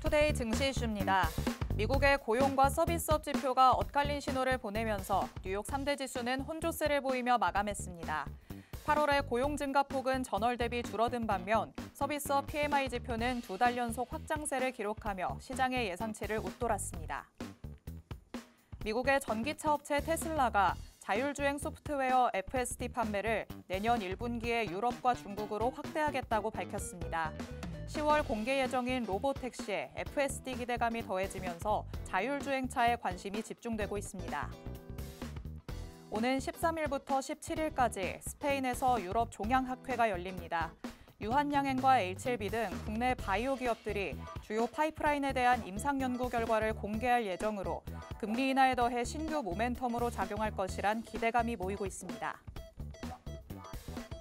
투데이 증시 이슈입니다. 미국의 고용과 서비스업 지표가 엇갈린 신호를 보내면서 뉴욕 3대 지수는 혼조세를 보이며 마감했습니다. 8월의 고용 증가폭은 전월 대비 줄어든 반면 서비스업 PMI 지표는 2달 연속 확장세를 기록하며 시장의 예상치를 웃돌았습니다. 미국의 전기차 업체 테슬라가 자율주행 소프트웨어 FSD 판매를 내년 1분기에 유럽과 중국으로 확대하겠다고 밝혔습니다. 10월 공개 예정인 로보택시에 FSD 기대감이 더해지면서 자율주행차에 관심이 집중되고 있습니다. 오는 13일부터 17일까지 스페인에서 유럽 종양학회가 열립니다. 유한양행과 H&B 등 국내 바이오 기업들이 주요 파이프라인에 대한 임상 연구 결과를 공개할 예정으로 금리 인하에 더해 신규 모멘텀으로 작용할 것이란 기대감이 모이고 있습니다.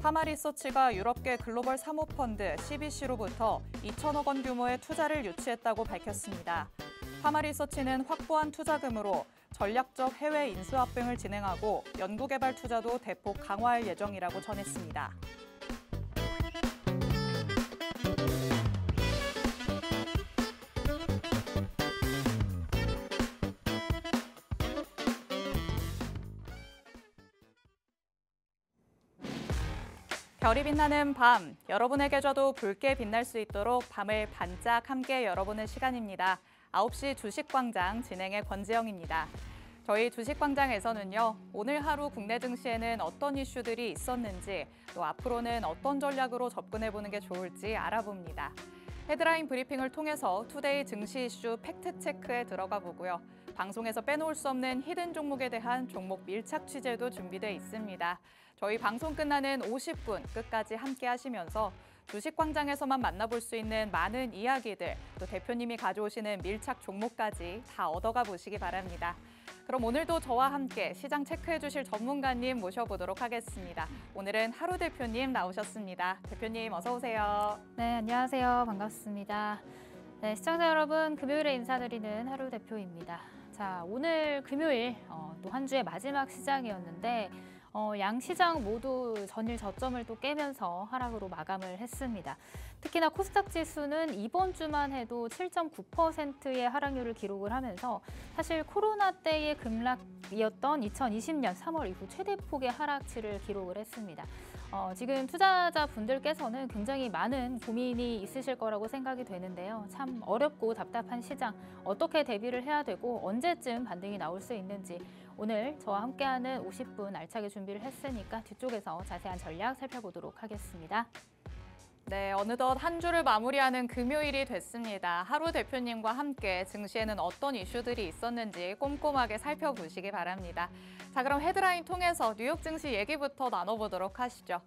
파마리서치가 유럽계 글로벌 사모펀드 CBC로부터 2천억 원 규모의 투자를 유치했다고 밝혔습니다. 파마리서치는 확보한 투자금으로 전략적 해외 인수합병을 진행하고 연구개발 투자도 대폭 강화할 예정이라고 전했습니다. 별이 빛나는 밤, 여러분의 계좌도 붉게 빛날 수 있도록 밤을 반짝 함께 열어보는 시간입니다. 9시 주식광장 진행의 권지영입니다. 저희 주식광장에서는요, 오늘 하루 국내 증시에는 어떤 이슈들이 있었는지, 또 앞으로는 어떤 전략으로 접근해보는 게 좋을지 알아봅니다. 헤드라인 브리핑을 통해서 투데이 증시 이슈 팩트체크에 들어가 보고요. 방송에서 빼놓을 수 없는 히든 종목에 대한 종목 밀착 취재도 준비돼 있습니다. 저희 방송 끝나는 50분 끝까지 함께 하시면서 주식광장에서만 만나볼 수 있는 많은 이야기들, 또 대표님이 가져오시는 밀착 종목까지 다 얻어가 보시기 바랍니다. 그럼 오늘도 저와 함께 시장 체크해 주실 전문가님 모셔보도록 하겠습니다. 오늘은 하루 대표님 나오셨습니다. 대표님 어서 오세요. 네, 안녕하세요. 반갑습니다. 네, 시청자 여러분, 금요일에 인사드리는 하루 대표입니다. 자, 오늘 금요일 또 한 주의 마지막 시장이었는데 양 시장 모두 전일 저점을 또 깨면서 하락으로 마감을 했습니다. 특히나 코스닥 지수는 이번 주만 해도 7.9%의 하락률을 기록을 하면서 사실 코로나 때의 급락이었던 2020년 3월 이후 최대폭의 하락치를 기록을 했습니다. 지금 투자자분들께서는 굉장히 많은 고민이 있으실 거라고 생각이 되는데요. 참 어렵고 답답한 시장, 어떻게 대비를 해야 되고 언제쯤 반등이 나올 수 있는지 오늘 저와 함께하는 50분 알차게 준비를 했으니까 뒤쪽에서 자세한 전략 살펴보도록 하겠습니다. 네, 어느덧 한 주를 마무리하는 금요일이 됐습니다. 하루 대표님과 함께 증시에는 어떤 이슈들이 있었는지 꼼꼼하게 살펴보시기 바랍니다. 자, 그럼 헤드라인 통해서 뉴욕 증시 얘기부터 나눠보도록 하시죠.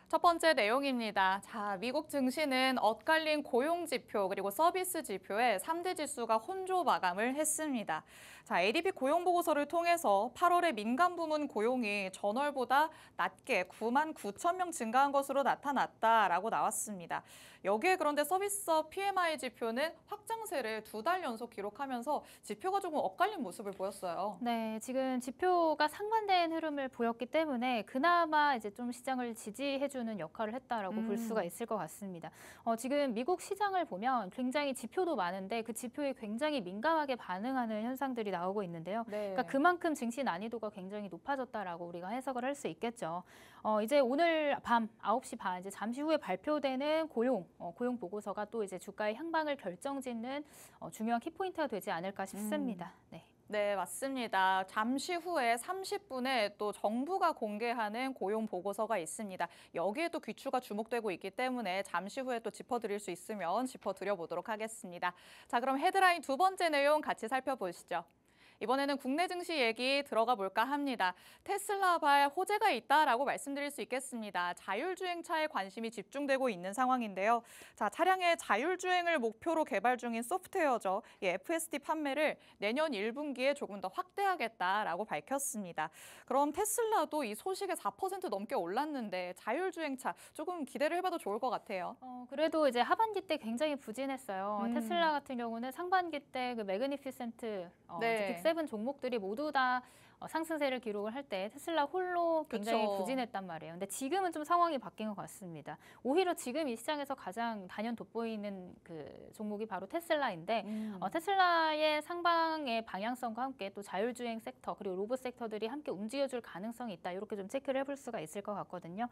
첫 번째 내용입니다. 자, 미국 증시는 엇갈린 고용 지표 그리고 서비스 지표에 3대 지수가 혼조 마감을 했습니다. 자, ADP 고용 보고서를 통해서 8월에 민간 부문 고용이 전월보다 낮게 9만 9천 명 증가한 것으로 나타났다라고 나왔습니다. 여기에 그런데 서비스업 PMI 지표는 확장세를 2달 연속 기록하면서 지표가 조금 엇갈린 모습을 보였어요. 네, 지금 지표가 상반된 흐름을 보였기 때문에 그나마 이제 좀 시장을 지지해주는 역할을 했다라고 볼 수가 있을 것 같습니다. 지금 미국 시장을 보면 굉장히 지표도 많은데 그 지표에 굉장히 민감하게 반응하는 현상들이 나오고 있는데요. 네. 그러니까 그만큼 증시 난이도가 굉장히 높아졌다라고 우리가 해석을 할 수 있겠죠. 이제 오늘 밤 9시 반 이제 잠시 후에 발표되는 고용 보고서가 또 이제 주가의 향방을 결정짓는 중요한 키포인트가 되지 않을까 싶습니다. 네. 네, 맞습니다. 잠시 후에 30분에 또 정부가 공개하는 고용 보고서가 있습니다. 여기에도 귀추가 주목되고 있기 때문에 잠시 후에 또 짚어드릴 수 있으면 짚어드려보도록 하겠습니다. 자, 그럼 헤드라인 두 번째 내용 같이 살펴보시죠. 이번에는 국내 증시 얘기 들어가 볼까 합니다. 테슬라발 호재가 있다라고 말씀드릴 수 있겠습니다. 자율주행차에 관심이 집중되고 있는 상황인데요. 자, 차량의 자율주행을 목표로 개발 중인 소프트웨어죠. 이 FSD 판매를 내년 1분기에 조금 더 확대하겠다라고 밝혔습니다. 그럼 테슬라도 이 소식에 4% 넘게 올랐는데 자율주행차 조금 기대를 해봐도 좋을 것 같아요. 그래도 이제 하반기 때 굉장히 부진했어요. 테슬라 같은 경우는 상반기 때 그 매그니피센트 네. 빅7 종목들이 모두 다 상승세를 기록을 할 때 테슬라 홀로 굉장히 그쵸. 부진했단 말이에요. 근데 지금은 좀 상황이 바뀐 것 같습니다. 오히려 지금 이 시장에서 가장 단연 돋보이는 그 종목이 바로 테슬라인데 테슬라의 상방의 방향성과 함께 또 자율주행 섹터 그리고 로봇 섹터들이 함께 움직여줄 가능성이 있다. 이렇게 좀 체크를 해볼 수가 있을 것 같거든요.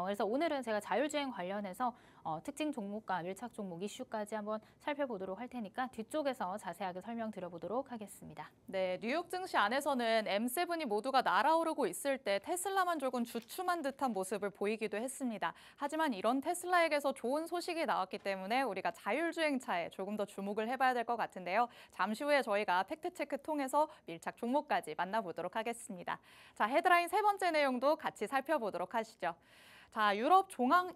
그래서 오늘은 제가 자율주행 관련해서 특징 종목과 밀착 종목 이슈까지 한번 살펴보도록 할 테니까 뒤쪽에서 자세하게 설명드려보도록 하겠습니다. 네, 뉴욕 증시 안에서는 M7이 모두가 날아오르고 있을 때 테슬라만 조금 주춤한 듯한 모습을 보이기도 했습니다. 하지만 이런 테슬라에게서 좋은 소식이 나왔기 때문에 우리가 자율주행차에 조금 더 주목을 해봐야 될 것 같은데요. 잠시 후에 저희가 팩트체크 통해서 밀착 종목까지 만나보도록 하겠습니다. 자, 헤드라인 세 번째 내용도 같이 살펴보도록 하시죠. 자, 유럽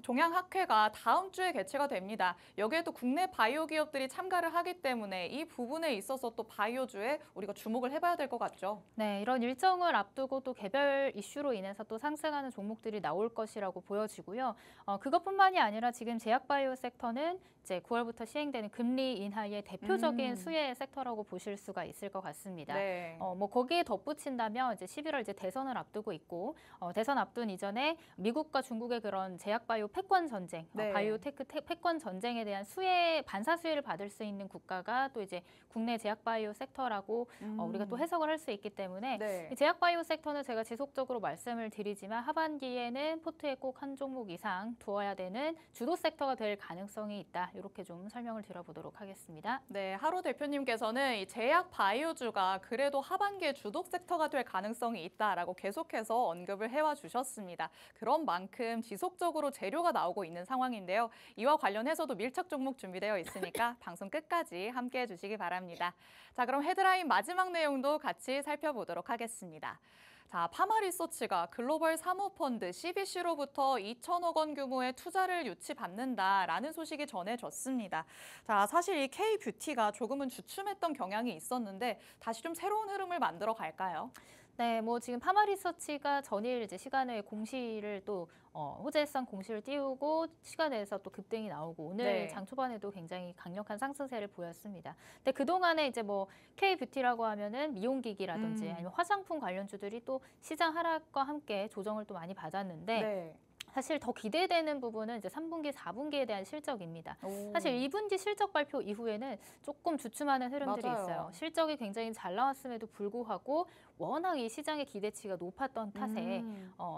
종양학회가 다음 주에 개최가 됩니다. 여기에도 국내 바이오 기업들이 참가를 하기 때문에 이 부분에 있어서 또 바이오주에 우리가 주목을 해봐야 될 것 같죠. 네, 이런 일정을 앞두고 또 개별 이슈로 인해서 또 상승하는 종목들이 나올 것이라고 보여지고요. 그것뿐만이 아니라 지금 제약바이오 섹터는 이제 9월부터 시행되는 금리 인하의 대표적인 수혜 섹터라고 보실 수가 있을 것 같습니다. 네. 뭐 거기에 덧붙인다면 이제 11월 이제 대선을 앞두고 있고 대선 앞둔 이전에 미국과 중국의 그런 제약바이오 패권 전쟁, 네. 바이오테크 패권 전쟁에 대한 수혜 반사 수혜를 받을 수 있는 국가가 또 이제 국내 제약바이오 섹터라고 우리가 또 해석을 할 수 있기 때문에 네. 이 제약바이오 섹터는 제가 지속적으로 말씀을 드리지만 하반기에는 포트에 꼭 한 종목 이상 두어야 되는 주도 섹터가 될 가능성이 있다. 이렇게 좀 설명을 드려보도록 하겠습니다. 네, 하루 대표님께서는 이 제약 바이오주가 그래도 하반기에 주독 섹터가 될 가능성이 있다라고 계속해서 언급을 해와 주셨습니다. 그런 만큼 지속적으로 재료가 나오고 있는 상황인데요. 이와 관련해서도 밀착 종목 준비되어 있으니까 방송 끝까지 함께해 주시기 바랍니다. 자, 그럼 헤드라인 마지막 내용도 같이 살펴보도록 하겠습니다. 자, 파마리서치가 글로벌 사모펀드 CBC로부터 2천억 원 규모의 투자를 유치받는다라는 소식이 전해졌습니다. 자, 사실 이 K뷰티가 조금은 주춤했던 경향이 있었는데 다시 좀 새로운 흐름을 만들어 갈까요? 네, 뭐 지금 파마리서치가 전일 이제 시간에 공시를 또 호재성 공시를 띄우고 시간에서 또 급등이 나오고 오늘 네. 장 초반에도 굉장히 강력한 상승세를 보였습니다. 근데 그 동안에 이제 뭐 K뷰티라고 하면은 미용기기라든지 아니면 화장품 관련주들이 또 시장 하락과 함께 조정을 또 많이 받았는데. 네. 사실 더 기대되는 부분은 이제 3분기, 4분기에 대한 실적입니다. 오. 사실 2분기 실적 발표 이후에는 조금 주춤하는 흐름들이 맞아요. 있어요. 실적이 굉장히 잘 나왔음에도 불구하고 워낙 이 시장의 기대치가 높았던 탓에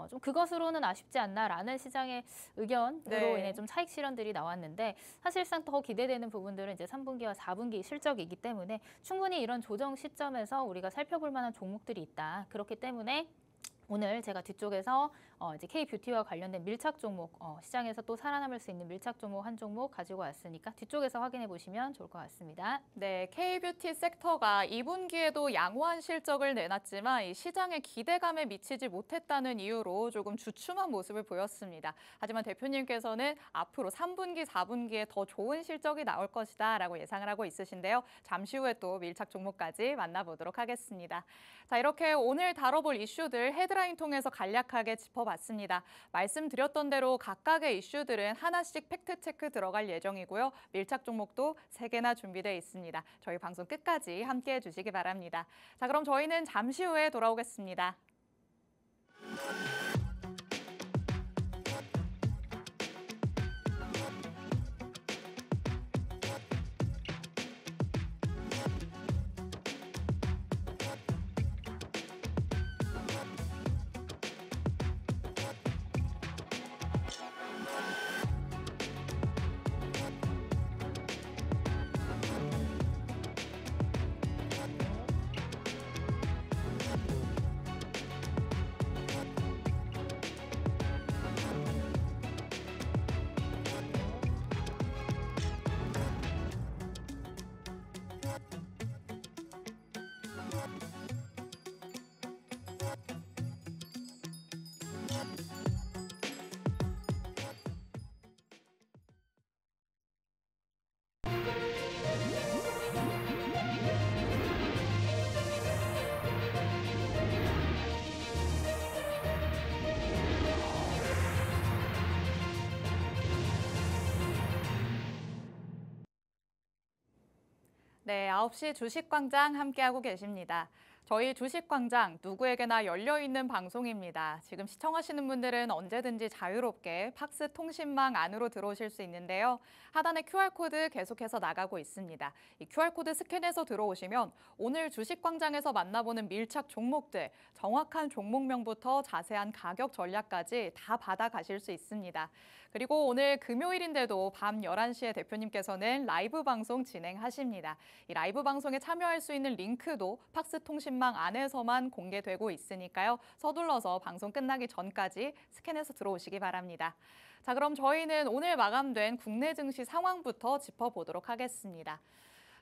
좀 그것으로는 아쉽지 않나라는 시장의 의견으로 네. 인해 좀 차익 실현들이 나왔는데 사실상 더 기대되는 부분들은 이제 3분기와 4분기 실적이기 때문에 충분히 이런 조정 시점에서 우리가 살펴볼 만한 종목들이 있다. 그렇기 때문에 오늘 제가 뒤쪽에서 이제 K뷰티와 관련된 밀착 종목, 시장에서 또 살아남을 수 있는 밀착 종목 한 종목 가지고 왔으니까 뒤쪽에서 확인해 보시면 좋을 것 같습니다. 네, K뷰티 섹터가 2분기에도 양호한 실적을 내놨지만 이 시장의 기대감에 미치지 못했다는 이유로 조금 주춤한 모습을 보였습니다. 하지만 대표님께서는 앞으로 3분기, 4분기에 더 좋은 실적이 나올 것이다 라고 예상을 하고 있으신데요. 잠시 후에 또 밀착 종목까지 만나보도록 하겠습니다. 자, 이렇게 오늘 다뤄볼 이슈들 헤드라인 통해서 간략하게 짚어봤습니다. 말씀드렸던 대로 각각의 이슈들은 하나씩 팩트체크 들어갈 예정이고요. 밀착 종목도 3개나 준비되어 있습니다. 저희 방송 끝까지 함께해 주시기 바랍니다. 자, 그럼 저희는 잠시 후에 돌아오겠습니다. 네, 9시 주식광장 함께하고 계십니다. 저희 주식광장 누구에게나 열려있는 방송입니다. 지금 시청하시는 분들은 언제든지 자유롭게 팍스 통신망 안으로 들어오실 수 있는데요. 하단에 QR코드 계속해서 나가고 있습니다. 이 QR코드 스캔해서 들어오시면 오늘 주식광장에서 만나보는 밀착 종목들, 정확한 종목명부터 자세한 가격 전략까지 다 받아가실 수 있습니다. 그리고 오늘 금요일인데도 밤 11시에 대표님께서는 라이브 방송 진행하십니다. 이 라이브 방송에 참여할 수 있는 링크도 팍스 통신망 안에서만 공개되고 있으니까요. 서둘러서 방송 끝나기 전까지 스캔해서 들어오시기 바랍니다. 자, 그럼 저희는 오늘 마감된 국내 증시 상황부터 짚어보도록 하겠습니다.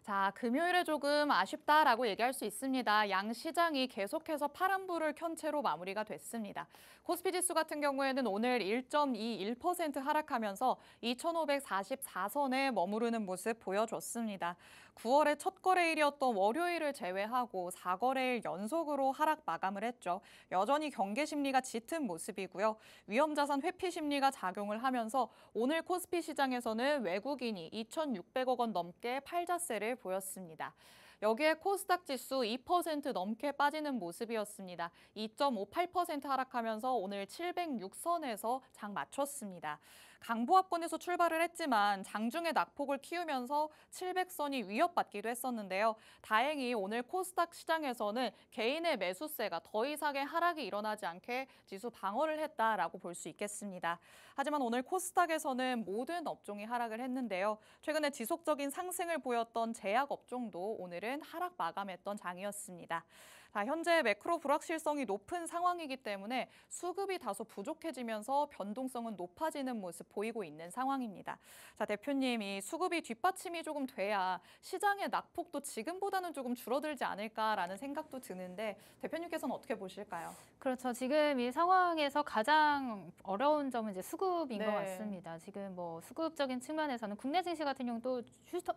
자, 금요일에 조금 아쉽다라고 얘기할 수 있습니다. 양 시장이 계속해서 파란불을 켠 채로 마무리가 됐습니다. 코스피 지수 같은 경우에는 오늘 1.21% 하락하면서 2,544선에 머무르는 모습 보여줬습니다. 9월의 첫 거래일이었던 월요일을 제외하고 4거래일 연속으로 하락 마감을 했죠. 여전히 경계 심리가 짙은 모습이고요. 위험자산 회피 심리가 작용을 하면서 오늘 코스피 시장에서는 외국인이 2,600억 원 넘게 팔자세를 보였습니다. 여기에 코스닥 지수 2% 넘게 빠지는 모습이었습니다. 2.58% 하락하면서 오늘 706선에서 장 마쳤습니다. 강보합권에서 출발을 했지만 장중에 낙폭을 키우면서 700선이 위협받기도 했었는데요. 다행히 오늘 코스닥 시장에서는 개인의 매수세가 더 이상의 하락이 일어나지 않게 지수 방어를 했다라고 볼 수 있겠습니다. 하지만 오늘 코스닥에서는 모든 업종이 하락을 했는데요. 최근에 지속적인 상승을 보였던 제약 업종도 오늘은 하락 마감했던 장이었습니다. 자, 현재 매크로 불확실성이 높은 상황이기 때문에 수급이 다소 부족해지면서 변동성은 높아지는 모습 보이고 있는 상황입니다. 자, 대표님, 이 수급이 뒷받침이 조금 돼야 시장의 낙폭도 지금보다는 조금 줄어들지 않을까라는 생각도 드는데 대표님께서는 어떻게 보실까요? 그렇죠. 지금 이 상황에서 가장 어려운 점은 이제 수급인 네. 것 같습니다. 지금 뭐 수급적인 측면에서는 국내 증시 같은 경우도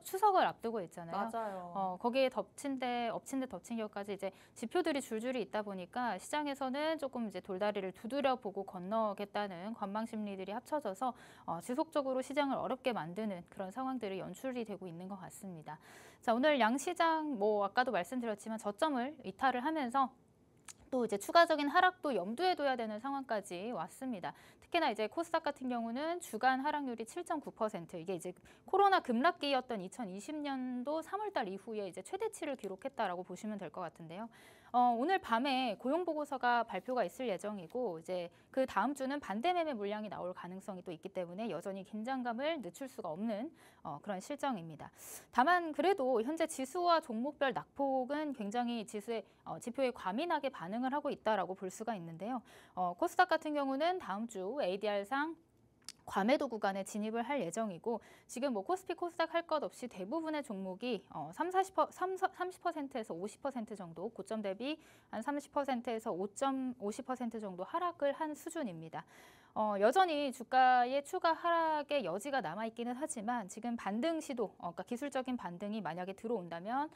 추석을 앞두고 있잖아요. 맞아요. 거기에 엎친 데 덮친 격까지 이제 지표들이 줄줄이 있다 보니까 시장에서는 조금 이제 돌다리를 두드려 보고 건너겠다는 관망 심리들이 합쳐져서 지속적으로 시장을 어렵게 만드는 그런 상황들이 연출이 되고 있는 것 같습니다. 자, 오늘 양시장 뭐 아까도 말씀드렸지만 저점을 이탈을 하면서 또 이제 추가적인 하락도 염두에 둬야 되는 상황까지 왔습니다. 특히나 이제 코스닥 같은 경우는 주간 하락률이 7.9%, 이게 이제 코로나 급락기였던 2020년도 3월달 이후에 이제 최대치를 기록했다라고 보시면 될 것 같은데요. 오늘 밤에 고용 보고서가 발표가 있을 예정이고 이제 그 다음 주는 반대 매매 물량이 나올 가능성이 또 있기 때문에 여전히 긴장감을 늦출 수가 없는 그런 실정입니다. 다만 그래도 현재 지수와 종목별 낙폭은 굉장히 지표에 과민하게 반응을 하고 있다라고 볼 수가 있는데요. 코스닥 같은 경우는 다음 주 ADR상 과매도 구간에 진입을 할 예정이고 지금 뭐 코스피 코스닥 할 것 없이 대부분의 종목이 30%에서 50% 정도 고점 대비 한 30%에서 5.50% 정도 하락을 한 수준입니다. 여전히 주가의 추가 하락의 여지가 남아있기는 하지만 지금 반등 시도, 그러니까 기술적인 반등이 만약에 들어온다면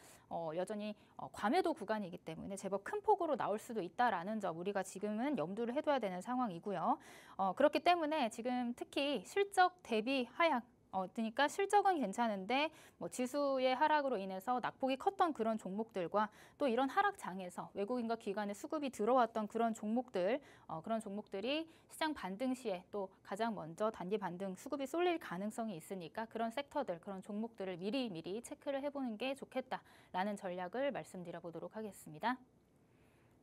여전히 과매도 구간이기 때문에 제법 큰 폭으로 나올 수도 있다라는 점 우리가 지금은 염두를 해둬야 되는 상황이고요. 그렇기 때문에 지금 특히 실적 대비 하향, 그러니까 실적은 괜찮은데 뭐 지수의 하락으로 인해서 낙폭이 컸던 그런 종목들과 또 이런 하락장에서 외국인과 기관의 수급이 들어왔던 그런 종목들이 시장 반등 시에 또 가장 먼저 단기 반등 수급이 쏠릴 가능성이 있으니까 그런 섹터들, 그런 종목들을 미리 체크를 해보는 게 좋겠다라는 전략을 말씀드려 보도록 하겠습니다.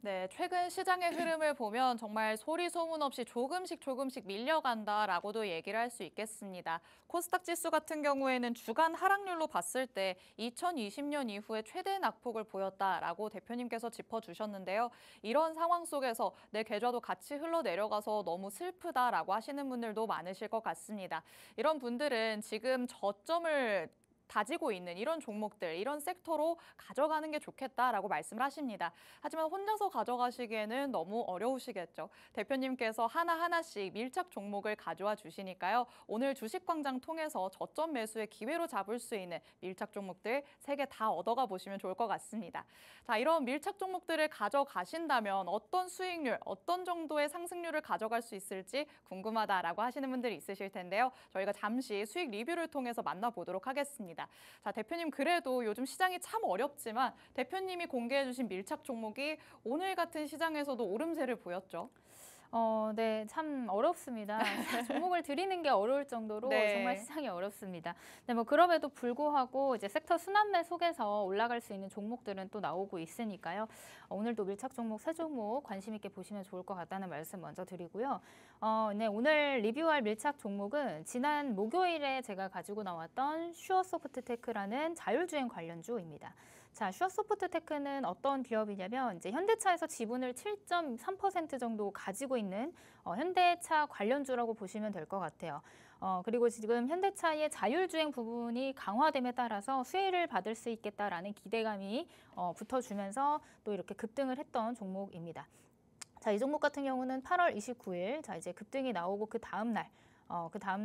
네, 최근 시장의 흐름을 보면 정말 소리 소문 없이 조금씩 밀려간다라고도 얘기를 할 수 있겠습니다. 코스닥 지수 같은 경우에는 주간 하락률로 봤을 때 2020년 이후에 최대 낙폭을 보였다라고 대표님께서 짚어주셨는데요. 이런 상황 속에서 내 계좌도 같이 흘러내려가서 너무 슬프다라고 하시는 분들도 많으실 것 같습니다. 이런 분들은 지금 저점을 다지고 있는 이런 종목들, 이런 섹터로 가져가는 게 좋겠다라고 말씀을 하십니다. 하지만 혼자서 가져가시기에는 너무 어려우시겠죠. 대표님께서 하나하나씩 밀착 종목을 가져와 주시니까요. 오늘 주식광장 통해서 저점 매수의 기회로 잡을 수 있는 밀착 종목들 3개 다 얻어가 보시면 좋을 것 같습니다. 자, 이런 밀착 종목들을 가져가신다면 어떤 수익률, 어떤 정도의 상승률을 가져갈 수 있을지 궁금하다라고 하시는 분들이 있으실 텐데요. 저희가 잠시 수익 리뷰를 통해서 만나보도록 하겠습니다. 있습니다. 자, 대표님 그래도 요즘 시장이 참 어렵지만 대표님이 공개해 주신 밀착 종목이 오늘 같은 시장에서도 오름세를 보였죠. 네, 참 어렵습니다. 제가 종목을 드리는 게 어려울 정도로 네. 정말 시장이 어렵습니다. 네, 뭐 그럼에도 불구하고 이제 섹터 순환매 속에서 올라갈 수 있는 종목들은 또 나오고 있으니까요. 오늘도 밀착 종목 세 종목 관심 있게 보시면 좋을 것 같다는 말씀 먼저 드리고요. 네, 오늘 리뷰할 밀착 종목은 지난 목요일에 제가 가지고 나왔던 슈어소프트테크라는 자율주행 관련주입니다. 자, 슈어소프트테크는 어떤 기업이냐면 이제 현대차에서 지분을 7.3% 정도 가지고 있는 현대차 관련주라고 보시면 될 것 같아요. 그리고 지금 현대차의 자율주행 부분이 강화됨에 따라서 수혜를 받을 수 있겠다라는 기대감이 붙어주면서 또 이렇게 급등을 했던 종목입니다. 자, 이 종목 같은 경우는 8월 29일 자 이제 급등이 나오고 그 다음 날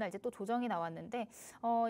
이제 또 조정이 나왔는데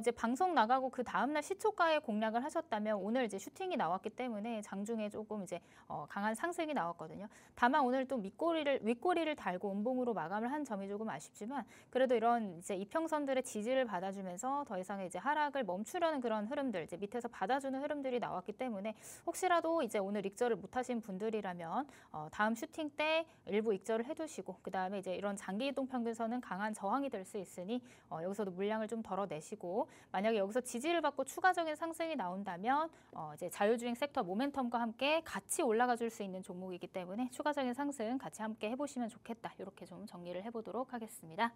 이제 방송 나가고 그 다음 날 시초가에 공략을 하셨다면 오늘 이제 슈팅이 나왔기 때문에 장중에 조금 이제 강한 상승이 나왔거든요. 다만 오늘 또 윗꼬리를 달고 음봉으로 마감을 한 점이 조금 아쉽지만 그래도 이런 이제 이평선들의 지지를 받아주면서 더 이상의 이제 하락을 멈추려는 그런 흐름들 이제 밑에서 받아주는 흐름들이 나왔기 때문에 혹시라도 이제 오늘 익절을 못하신 분들이라면 다음 슈팅 때 일부 익절을 해두시고 그 다음에 이제 이런 장기 이동 평균선은 강한 저항이 될 수 있으니 여기서도 물량을 좀 덜어내시고 만약에 여기서 지지를 받고 추가적인 상승이 나온다면 이제 자율주행 섹터 모멘텀과 함께 같이 올라가 줄 수 있는 종목이기 때문에 추가적인 상승 같이 함께 해보시면 좋겠다. 이렇게 좀 정리를 해보도록 하겠습니다.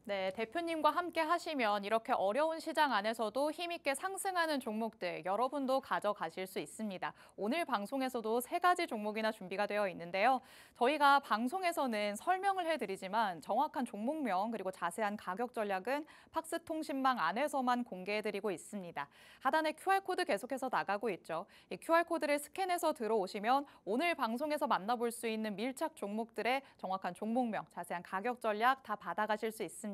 네, 대표님과 함께 하시면 이렇게 어려운 시장 안에서도 힘있게 상승하는 종목들 여러분도 가져가실 수 있습니다. 오늘 방송에서도 3가지 종목이나 준비가 되어 있는데요. 저희가 방송에서는 설명을 해드리지만 정확한 종목명 그리고 자세한 가격 전략은 팍스통신망 안에서만 공개해드리고 있습니다. 하단에 QR코드 계속해서 나가고 있죠. 이 QR코드를 스캔해서 들어오시면 오늘 방송에서 만나볼 수 있는 밀착 종목들의 정확한 종목명, 자세한 가격 전략 다 받아가실 수 있습니다.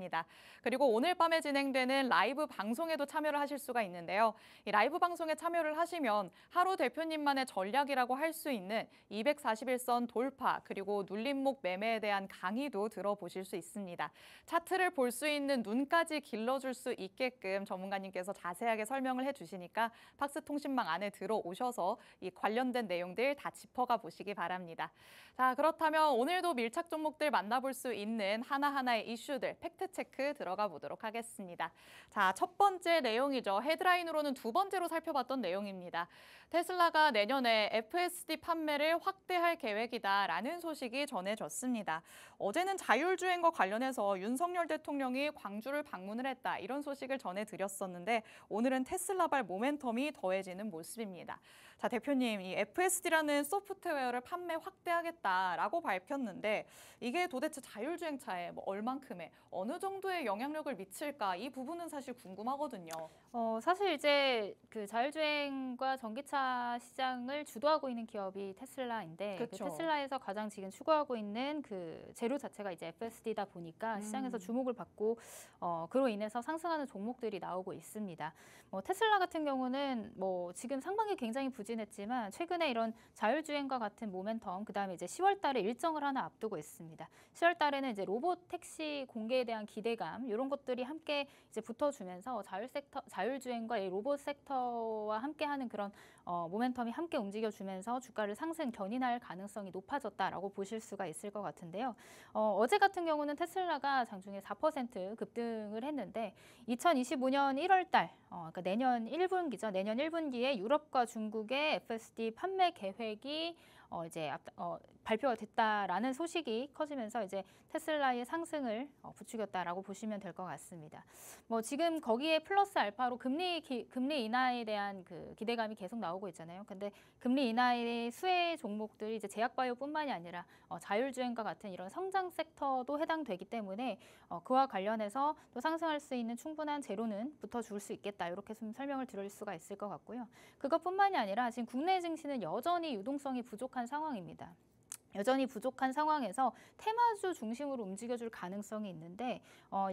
그리고 오늘 밤에 진행되는 라이브 방송에도 참여를 하실 수가 있는데요. 이 라이브 방송에 참여를 하시면 하루 대표님만의 전략이라고 할 수 있는 241선 돌파 그리고 눌림목 매매에 대한 강의도 들어보실 수 있습니다. 차트를 볼 수 있는 눈까지 길러줄 수 있게끔 전문가님께서 자세하게 설명을 해주시니까 팍스통신망 안에 들어오셔서 이 관련된 내용들 다 짚어가 보시기 바랍니다. 자, 그렇다면 오늘도 밀착 종목들 만나볼 수 있는 하나하나의 이슈들 팩트 체크 들어가 보도록 하겠습니다. 자, 첫 번째 내용이죠. 헤드라인으로는 2번째로 살펴봤던 내용입니다. 테슬라가 내년에 FSD 판매를 확대할 계획이다라는 소식이 전해졌습니다. 어제는 자율주행과 관련해서 윤석열 대통령이 광주를 방문을 했다. 이런 소식을 전해드렸었는데 오늘은 테슬라발 모멘텀이 더해지는 모습입니다. 자, 대표님, 이 FSD라는 소프트웨어를 판매 확대하겠다라고 밝혔는데 이게 도대체 자율주행차에 얼만큼의 어느 정도의 영향력을 미칠까 이 부분은 사실 궁금하거든요. 사실 이제 그 자율주행과 전기차 시장을 주도하고 있는 기업이 테슬라인데 그 그쵸. 테슬라에서 가장 지금 추구하고 있는 그 재료 자체가 이제 FSD다 보니까 시장에서 주목을 받고 그로 인해서 상승하는 종목들이 나오고 있습니다. 테슬라 같은 경우는 지금 상반기 굉장히 부진했지만 최근에 이런 자율주행과 같은 모멘텀 그다음에 이제 10월 달에 일정을 하나 앞두고 있습니다. 10월 달에는 이제 로봇 택시 공개에 대한 기대감 이런 것들이 함께 이제 붙어주면서 자율주행과 이 로봇 섹터와 함께하는 그런 모멘텀이 함께 움직여주면서 주가를 상승 견인할 가능성이 높아졌다라고 보실 수가 있을 것 같은데요. 어제 같은 경우는 테슬라가 장중에 4% 급등을 했는데 2025년 1월 달, 그러니까 내년 1분기죠. 내년 1분기에 유럽과 중국의 FSD 판매 계획이 이제 발표가 됐다라는 소식이 커지면서 이제 테슬라의 상승을 부추겼다라고 보시면 될 것 같습니다. 지금 거기에 플러스 알파로 금리 인하에 대한 그 기대감이 계속 나오고 있잖아요. 근데 금리 인하의 수혜 종목들이 이제 제약바이오뿐만이 아니라 자율주행과 같은 이런 성장 섹터도 해당되기 때문에 그와 관련해서 또 상승할 수 있는 충분한 재료는 붙어줄 수 있겠다. 이렇게 좀 설명을 드릴 수가 있을 것 같고요. 그것뿐만이 아니라 지금 국내 증시는 여전히 유동성이 부족한 상황입니다. 여전히 부족한 상황에서 테마주 중심으로 움직여줄 가능성이 있는데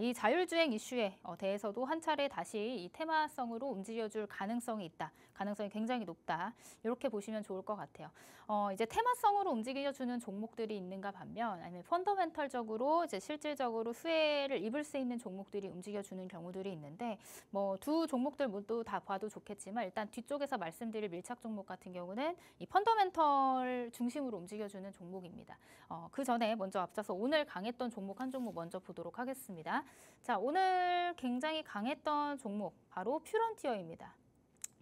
이 자율주행 이슈에 대해서도 한 차례 다시 이 테마성으로 움직여줄 가능성이 있다. 가능성이 굉장히 높다. 이렇게 보시면 좋을 것 같아요. 이제 테마성으로 움직여주는 종목들이 있는가 반면 아니면 펀더멘털적으로 이제 실질적으로 수혜를 입을 수 있는 종목들이 움직여주는 경우들이 있는데 뭐 두 종목들 모두 다 봐도 좋겠지만 일단 뒤쪽에서 말씀드릴 밀착 종목 같은 경우는 이 펀더멘털 중심으로 움직여주는 종목입니다. 그 전에 먼저 앞서서 오늘 강했던 종목 한 종목 먼저 보도록 하겠습니다. 자, 오늘 굉장히 강했던 종목 바로 퓨런티어입니다.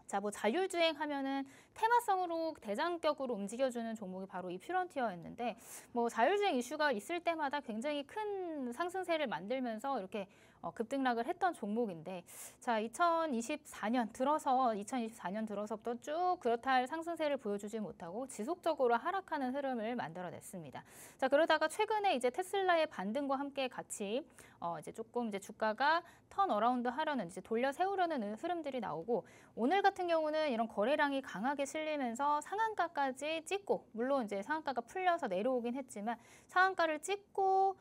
자, 뭐 자율주행 하면은 테마성으로 대장격으로 움직여주는 종목이 바로 이 퓨런티어였는데 뭐 자율주행 이슈가 있을 때마다 굉장히 큰 상승세를 만들면서 이렇게 급등락을 했던 종목인데 자 2024년 들어서부터 쭉 그렇다 할 상승세를 보여주지 못하고 지속적으로 하락하는 흐름을 만들어냈습니다. 자 그러다가 최근에 이제 테슬라의 반등과 함께 같이 이제 조금 이제 주가가 턴어라운드 하려는 이제 돌려 세우려는 흐름들이 나오고 오늘 같은 경우는 이런 거래량이 강하게 실리면서 상한가까지 찍고 물론 이제 상한가가 풀려서 내려오긴 했지만 상한가를 찍고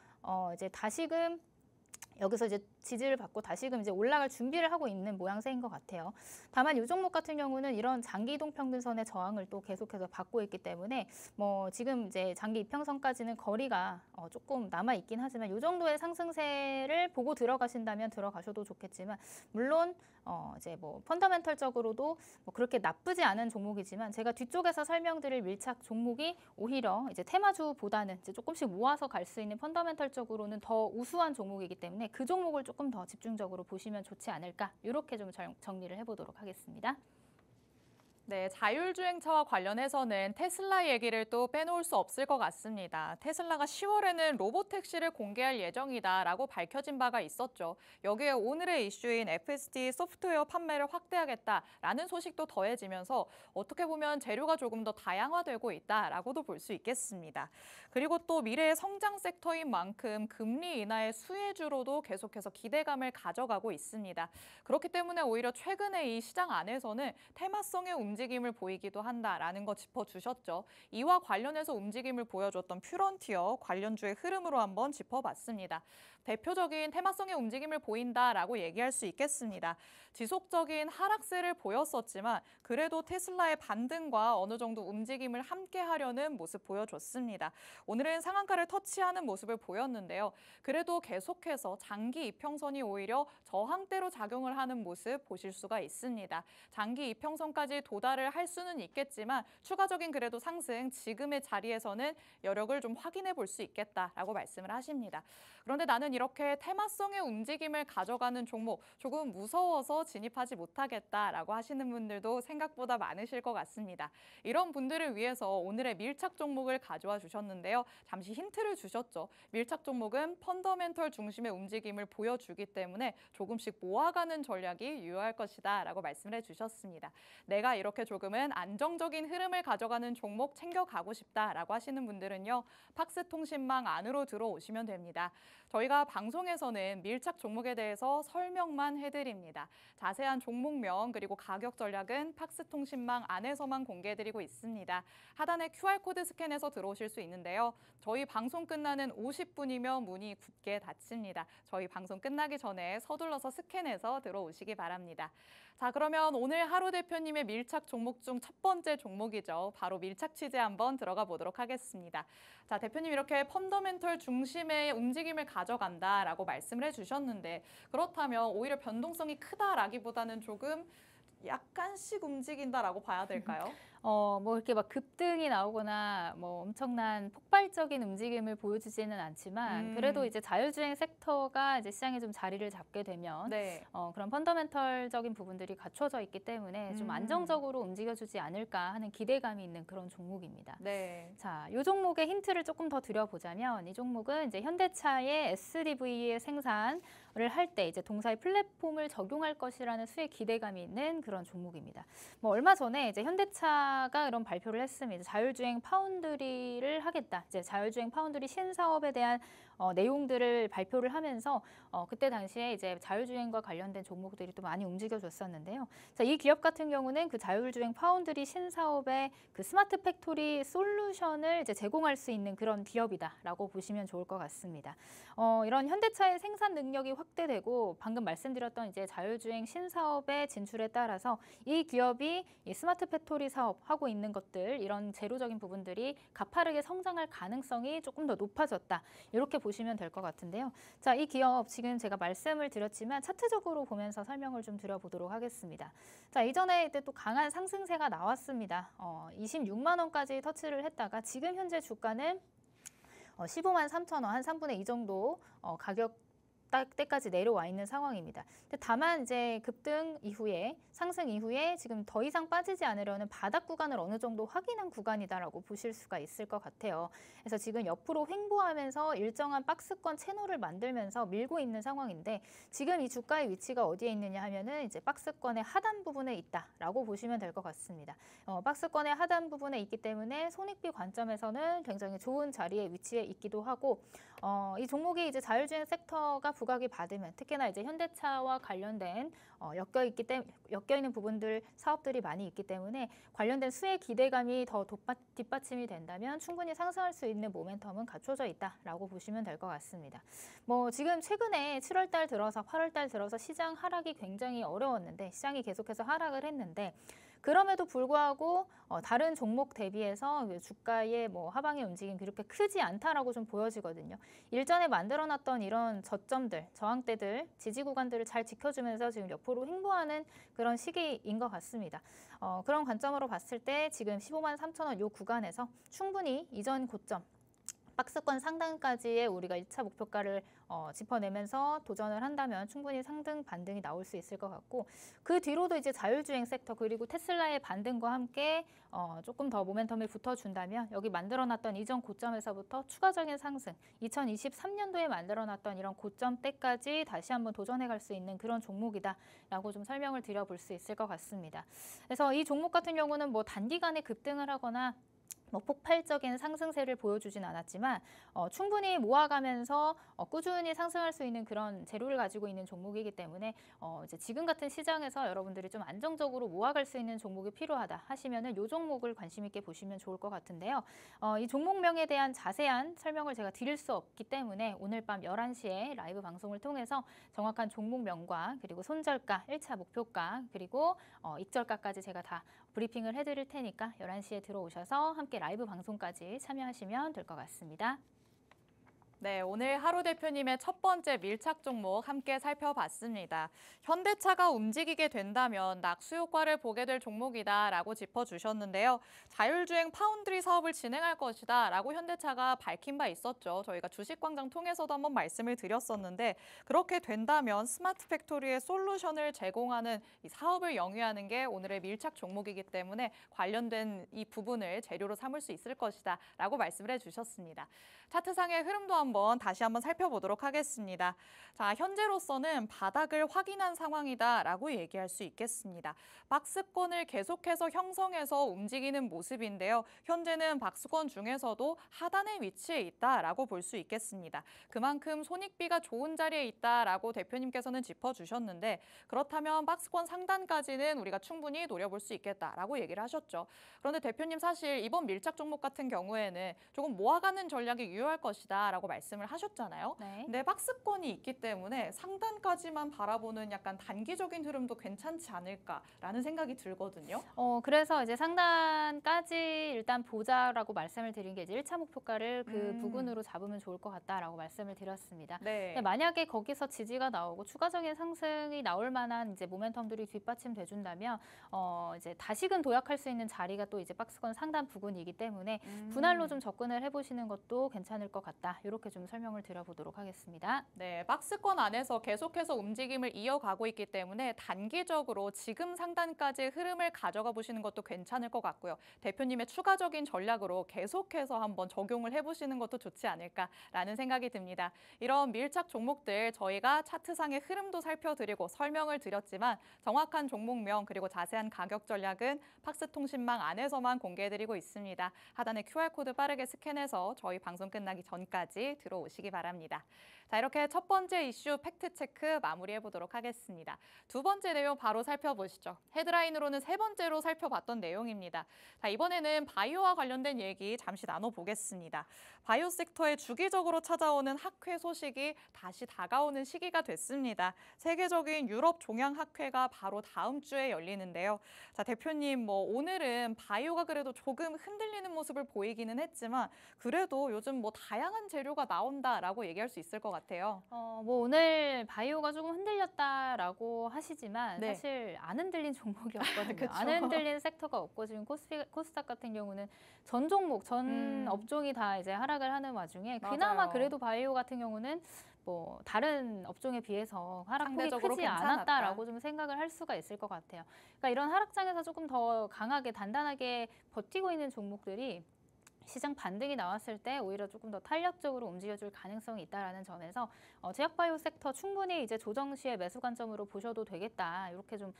이제 다시금 여기서 이제 지지를 받고 다시금 이제 올라갈 준비를 하고 있는 모양새인 것 같아요. 다만 이 종목 같은 경우는 이런 장기 이동 평균선의 저항을 또 계속해서 받고 있기 때문에 뭐 지금 이제 장기 이평선까지는 거리가 조금 남아 있긴 하지만 이 정도의 상승세를 보고 들어가신다면 들어가셔도 좋겠지만 물론 이제 뭐 펀더멘털적으로도 뭐 그렇게 나쁘지 않은 종목이지만 제가 뒤쪽에서 설명드릴 밀착 종목이 오히려 이제 테마주보다는 이제 조금씩 모아서 갈 수 있는 펀더멘털적으로는 더 우수한 종목이기 때문에 그 종목을 조금 더 집중적으로 보시면 좋지 않을까 이렇게 좀 정리를 해보도록 하겠습니다. 네, 자율주행차와 관련해서는 테슬라 얘기를 또 빼놓을 수 없을 것 같습니다. 테슬라가 10월에는 로보택시를 공개할 예정이다라고 밝혀진 바가 있었죠. 여기에 오늘의 이슈인 FSD 소프트웨어 판매를 확대하겠다라는 소식도 더해지면서 어떻게 보면 재료가 조금 더 다양화되고 있다라고도 볼 수 있겠습니다. 그리고 또 미래의 성장 섹터인 만큼 금리 인하의 수혜주로도 계속해서 기대감을 가져가고 있습니다. 그렇기 때문에 오히려 최근에 이 시장 안에서는 테마성의 움직임을 보이기도 한다라는 거 짚어주셨죠. 이와 관련해서 움직임을 보여줬던 퓨런티어 관련주의 흐름으로 한번 짚어봤습니다. 대표적인 테마성의 움직임을 보인다라고 얘기할 수 있겠습니다. 지속적인 하락세를 보였었지만 그래도 테슬라의 반등과 어느 정도 움직임을 함께 하려는 모습 보여줬습니다. 오늘은 상한가를 터치하는 모습을 보였는데요. 그래도 계속해서 장기 이평선이 오히려 저항대로 작용을 하는 모습 보실 수가 있습니다. 장기 이평선까지 도달을 할 수는 있겠지만 추가적인 그래도 상승 지금의 자리에서는 여력을 좀 확인해 볼 수 있겠다라고 말씀을 하십니다. 그런데 나는 이렇게 테마성의 움직임을 가져가는 종목 조금 무서워서 진입하지 못하겠다라고 하시는 분들도 생각보다 많으실 것 같습니다. 이런 분들을 위해서 오늘의 밀착 종목을 가져와 주셨는데요. 잠시 힌트를 주셨죠. 밀착 종목은 펀더멘털 중심의 움직임을 보여주기 때문에 조금씩 모아가는 전략이 유효할 것이다 라고 말씀을 해주셨습니다. 내가 이렇게 조금은 안정적인 흐름을 가져가는 종목 챙겨가고 싶다라고 하시는 분들은요. 팍스통신망 안으로 들어오시면 됩니다. 저희가 방송에서는 밀착 종목에 대해서 설명만 해드립니다. 자세한 종목명 그리고 가격 전략은 팍스통신망 안에서만 공개해드리고 있습니다. 하단에 QR코드 스캔해서 들어오실 수 있는데요. 저희 방송 끝나는 50분이면 문이 굳게 닫힙니다. 저희 방송 끝나기 전에 서둘러서 스캔해서 들어오시기 바랍니다. 자, 그러면 오늘 하루 대표님의 밀착 종목 중 첫 번째 종목이죠. 바로 밀착 취재 한번 들어가 보도록 하겠습니다. 자, 대표님 이렇게 펀더멘털 중심의 움직임을 가져간다라고 말씀을 해주셨는데 그렇다면 오히려 변동성이 크다라기보다는 조금 약간씩 움직인다라고 봐야 될까요? 뭐 이렇게 막 급등이 나오거나 뭐 엄청난 폭발적인 움직임을 보여주지는 않지만 그래도 이제 자율주행 섹터가 이제 시장에 좀 자리를 잡게 되면 네. 그런 펀더멘털적인 부분들이 갖춰져 있기 때문에 좀 안정적으로 움직여주지 않을까 하는 기대감이 있는 그런 종목입니다. 네. 자, 이 종목의 힌트를 조금 더 드려보자면 이 종목은 이제 현대차의 SDV의 생산을 할 때 이제 동사의 플랫폼을 적용할 것이라는 수의 기대감이 있는 그런 종목입니다. 뭐 얼마 전에 이제 현대차가 이런 발표를 했습니다. 자율주행 파운드리를 하겠다. 이제 자율주행 파운드리 신사업에 대한 내용들을 발표를 하면서 그때 당시에 이제 자율주행과 관련된 종목들이 또 많이 움직여줬었는데요. 자, 이 기업 같은 경우는 그 자율주행 파운드리 신사업의 그 스마트 팩토리 솔루션을 이제 제공할 수 있는 그런 기업이다라고 보시면 좋을 것 같습니다. 이런 현대차의 생산 능력이 확대되고 방금 말씀드렸던 이제 자율주행 신사업의 진출에 따라서 이 기업이 이 스마트 팩토리 사업 하고 있는 것들 이런 재료적인 부분들이 가파르게 성장할 가능성이 조금 더 높아졌다. 이렇게 보시면 될 것 같은데요. 자, 이 기업 지금 제가 말씀을 드렸지만 차트적으로 보면서 설명을 좀 드려보도록 하겠습니다. 자, 이전에 이때 또 강한 상승세가 나왔습니다. 26만 원까지 터치를 했다가 지금 현재 주가는 15만 3천 원, 한 3분의 2 정도 가격 때까지 내려와 있는 상황입니다. 근데 다만 이제 급등 이후에 상승 이후에 지금 더 이상 빠지지 않으려는 바닥 구간을 어느 정도 확인한 구간이다라고 보실 수가 있을 것 같아요. 그래서 지금 옆으로 횡보하면서 일정한 박스권 채널을 만들면서 밀고 있는 상황인데 지금 이 주가의 위치가 어디에 있느냐 하면은 이제 박스권의 하단 부분에 있다라고 보시면 될 것 같습니다. 박스권의 하단 부분에 있기 때문에 손익비 관점에서는 굉장히 좋은 자리에 위치해 있기도 하고 이 종목이 이제 자율주행 섹터가 부각이 받으면 특히나 이제 현대차와 관련된 엮여 있는 부분들 사업들이 많이 있기 때문에 관련된 수혜 기대감이 더 뒷받침이 된다면 충분히 상승할 수 있는 모멘텀은 갖춰져 있다라고 보시면 될 것 같습니다. 뭐 지금 최근에 7월달 들어서 8월달 들어서 시장 하락이 굉장히 어려웠는데 시장이 계속해서 하락을 했는데 그럼에도 불구하고 다른 종목 대비해서 주가의 뭐 하방의 움직임 그렇게 크지 않다라고 좀 보여지거든요. 일전에 만들어놨던 이런 저점들, 저항대들, 지지 구간들을 잘 지켜주면서 지금 옆으로 횡보하는 그런 시기인 것 같습니다. 그런 관점으로 봤을 때 지금 15만 3천 원 이 구간에서 충분히 이전 고점 박스권 상단까지의 우리가 1차 목표가를 짚어내면서 도전을 한다면 충분히 상등 반등이 나올 수 있을 것 같고 그 뒤로도 이제 자율주행 섹터 그리고 테슬라의 반등과 함께 조금 더 모멘텀이 붙어준다면 여기 만들어놨던 이전 고점에서부터 추가적인 상승 2023년도에 만들어놨던 이런 고점대까지 다시 한번 도전해갈 수 있는 그런 종목이다라고 좀 설명을 드려볼 수 있을 것 같습니다. 그래서 이 종목 같은 경우는 뭐 단기간에 급등을 하거나 뭐 폭발적인 상승세를 보여주진 않았지만 충분히 모아가면서 꾸준히 상승할 수 있는 그런 재료를 가지고 있는 종목이기 때문에 이제 지금 같은 시장에서 여러분들이 좀 안정적으로 모아갈 수 있는 종목이 필요하다 하시면은 이 종목을 관심 있게 보시면 좋을 것 같은데요. 이 종목명에 대한 자세한 설명을 제가 드릴 수 없기 때문에 오늘 밤 11시에 라이브 방송을 통해서 정확한 종목명과 그리고 손절가, 1차 목표가 그리고 익절가까지 제가 다 브리핑을 해드릴 테니까 11시에 들어오셔서 함께 라이브 방송까지 참여하시면 될 것 같습니다. 네, 오늘 하루 대표님의 첫 번째 밀착 종목 함께 살펴봤습니다. 현대차가 움직이게 된다면 낙수 효과를 보게 될 종목이다라고 짚어주셨는데요. 자율주행 파운드리 사업을 진행할 것이다라고 현대차가 밝힌 바 있었죠. 저희가 주식광장 통해서도 한번 말씀을 드렸었는데 그렇게 된다면 스마트 팩토리의 솔루션을 제공하는 이 사업을 영위하는 게 오늘의 밀착 종목이기 때문에 관련된 이 부분을 재료로 삼을 수 있을 것이다라고 말씀을 해주셨습니다. 차트상의 흐름도 다시 한번 살펴보도록 하겠습니다. 자, 현재로서는 바닥을 확인한 상황이다라고 얘기할 수 있겠습니다. 박스권을 계속해서 형성해서 움직이는 모습인데요. 현재는 박스권 중에서도 하단의 위치에 있다라고 볼 수 있겠습니다. 그만큼 손익비가 좋은 자리에 있다라고 대표님께서는 짚어주셨는데 그렇다면 박스권 상단까지는 우리가 충분히 노려볼 수 있겠다라고 얘기를 하셨죠. 그런데 대표님 사실 이번 밀착 종목 같은 경우에는 조금 모아가는 전략이 유효할 것이다라고 말씀을 하셨잖아요. 네. 근데 박스권이 있기 때문에 상단까지만 바라보는 약간 단기적인 흐름도 괜찮지 않을까라는 생각이 들거든요. 그래서 이제 상단까지 일단 보자라고 말씀을 드린 게 이제 1차 목표가를 그 부근으로 잡으면 좋을 것 같다라고 말씀을 드렸습니다. 네. 근데 만약에 거기서 지지가 나오고 추가적인 상승이 나올 만한 이제 모멘텀들이 뒷받침돼 준다면 이제 다시금 도약할 수 있는 자리가 또 이제 박스권 상단 부근이기 때문에 분할로 좀 접근을 해보시는 것도 괜찮을 것 같다. 이렇게 좀 설명을 드려보도록 하겠습니다. 네, 박스권 안에서 계속해서 움직임을 이어가고 있기 때문에 단기적으로 지금 상단까지 흐름을 가져가 보시는 것도 괜찮을 것 같고요. 대표님의 추가적인 전략으로 계속해서 한번 적용을 해보시는 것도 좋지 않을까라는 생각이 듭니다. 이런 밀착 종목들 저희가 차트상의 흐름도 살펴드리고 설명을 드렸지만 정확한 종목명 그리고 자세한 가격 전략은 팍스통신망 안에서만 공개해드리고 있습니다. 하단에 QR코드 빠르게 스캔해서 저희 방송 끝나기 전까지 들어오시기 바랍니다. 자, 이렇게 첫 번째 이슈 팩트체크 마무리해 보도록 하겠습니다. 두 번째 내용 바로 살펴보시죠. 헤드라인으로는 세 번째로 살펴봤던 내용입니다. 자, 이번에는 바이오와 관련된 얘기 잠시 나눠보겠습니다. 바이오 섹터에 주기적으로 찾아오는 학회 소식이 다시 다가오는 시기가 됐습니다. 세계적인 유럽 종양학회가 바로 다음 주에 열리는데요. 자, 대표님, 오늘은 바이오가 그래도 조금 흔들리는 모습을 보이기는 했지만 그래도 요즘 다양한 재료가 나온다라고 얘기할 수 있을 것 같아요. 오늘 바이오가 조금 흔들렸다라고 하시지만 네. 사실 안 흔들린 종목이었거든요. 그쵸. 안 흔들린 섹터가 없고 지금 코스닥 같은 경우는 전 종목, 전 업종이 다 이제 하락을 하는 와중에 그나마 맞아요. 그래도 바이오 같은 경우는 다른 업종에 비해서 하락폭이 상대적으로 크지 괜찮았다. 않았다라고 좀 생각을 할 수가 있을 것 같아요. 그러니까 이런 하락장에서 조금 더 강하게 단단하게 버티고 있는 종목들이 시장 반등이 나왔을 때 오히려 조금 더 탄력적으로 움직여줄 가능성이 있다라는 점에서 제약바이오 섹터 충분히 이제 조정 시에 매수 관점으로 보셔도 되겠다 이렇게 좀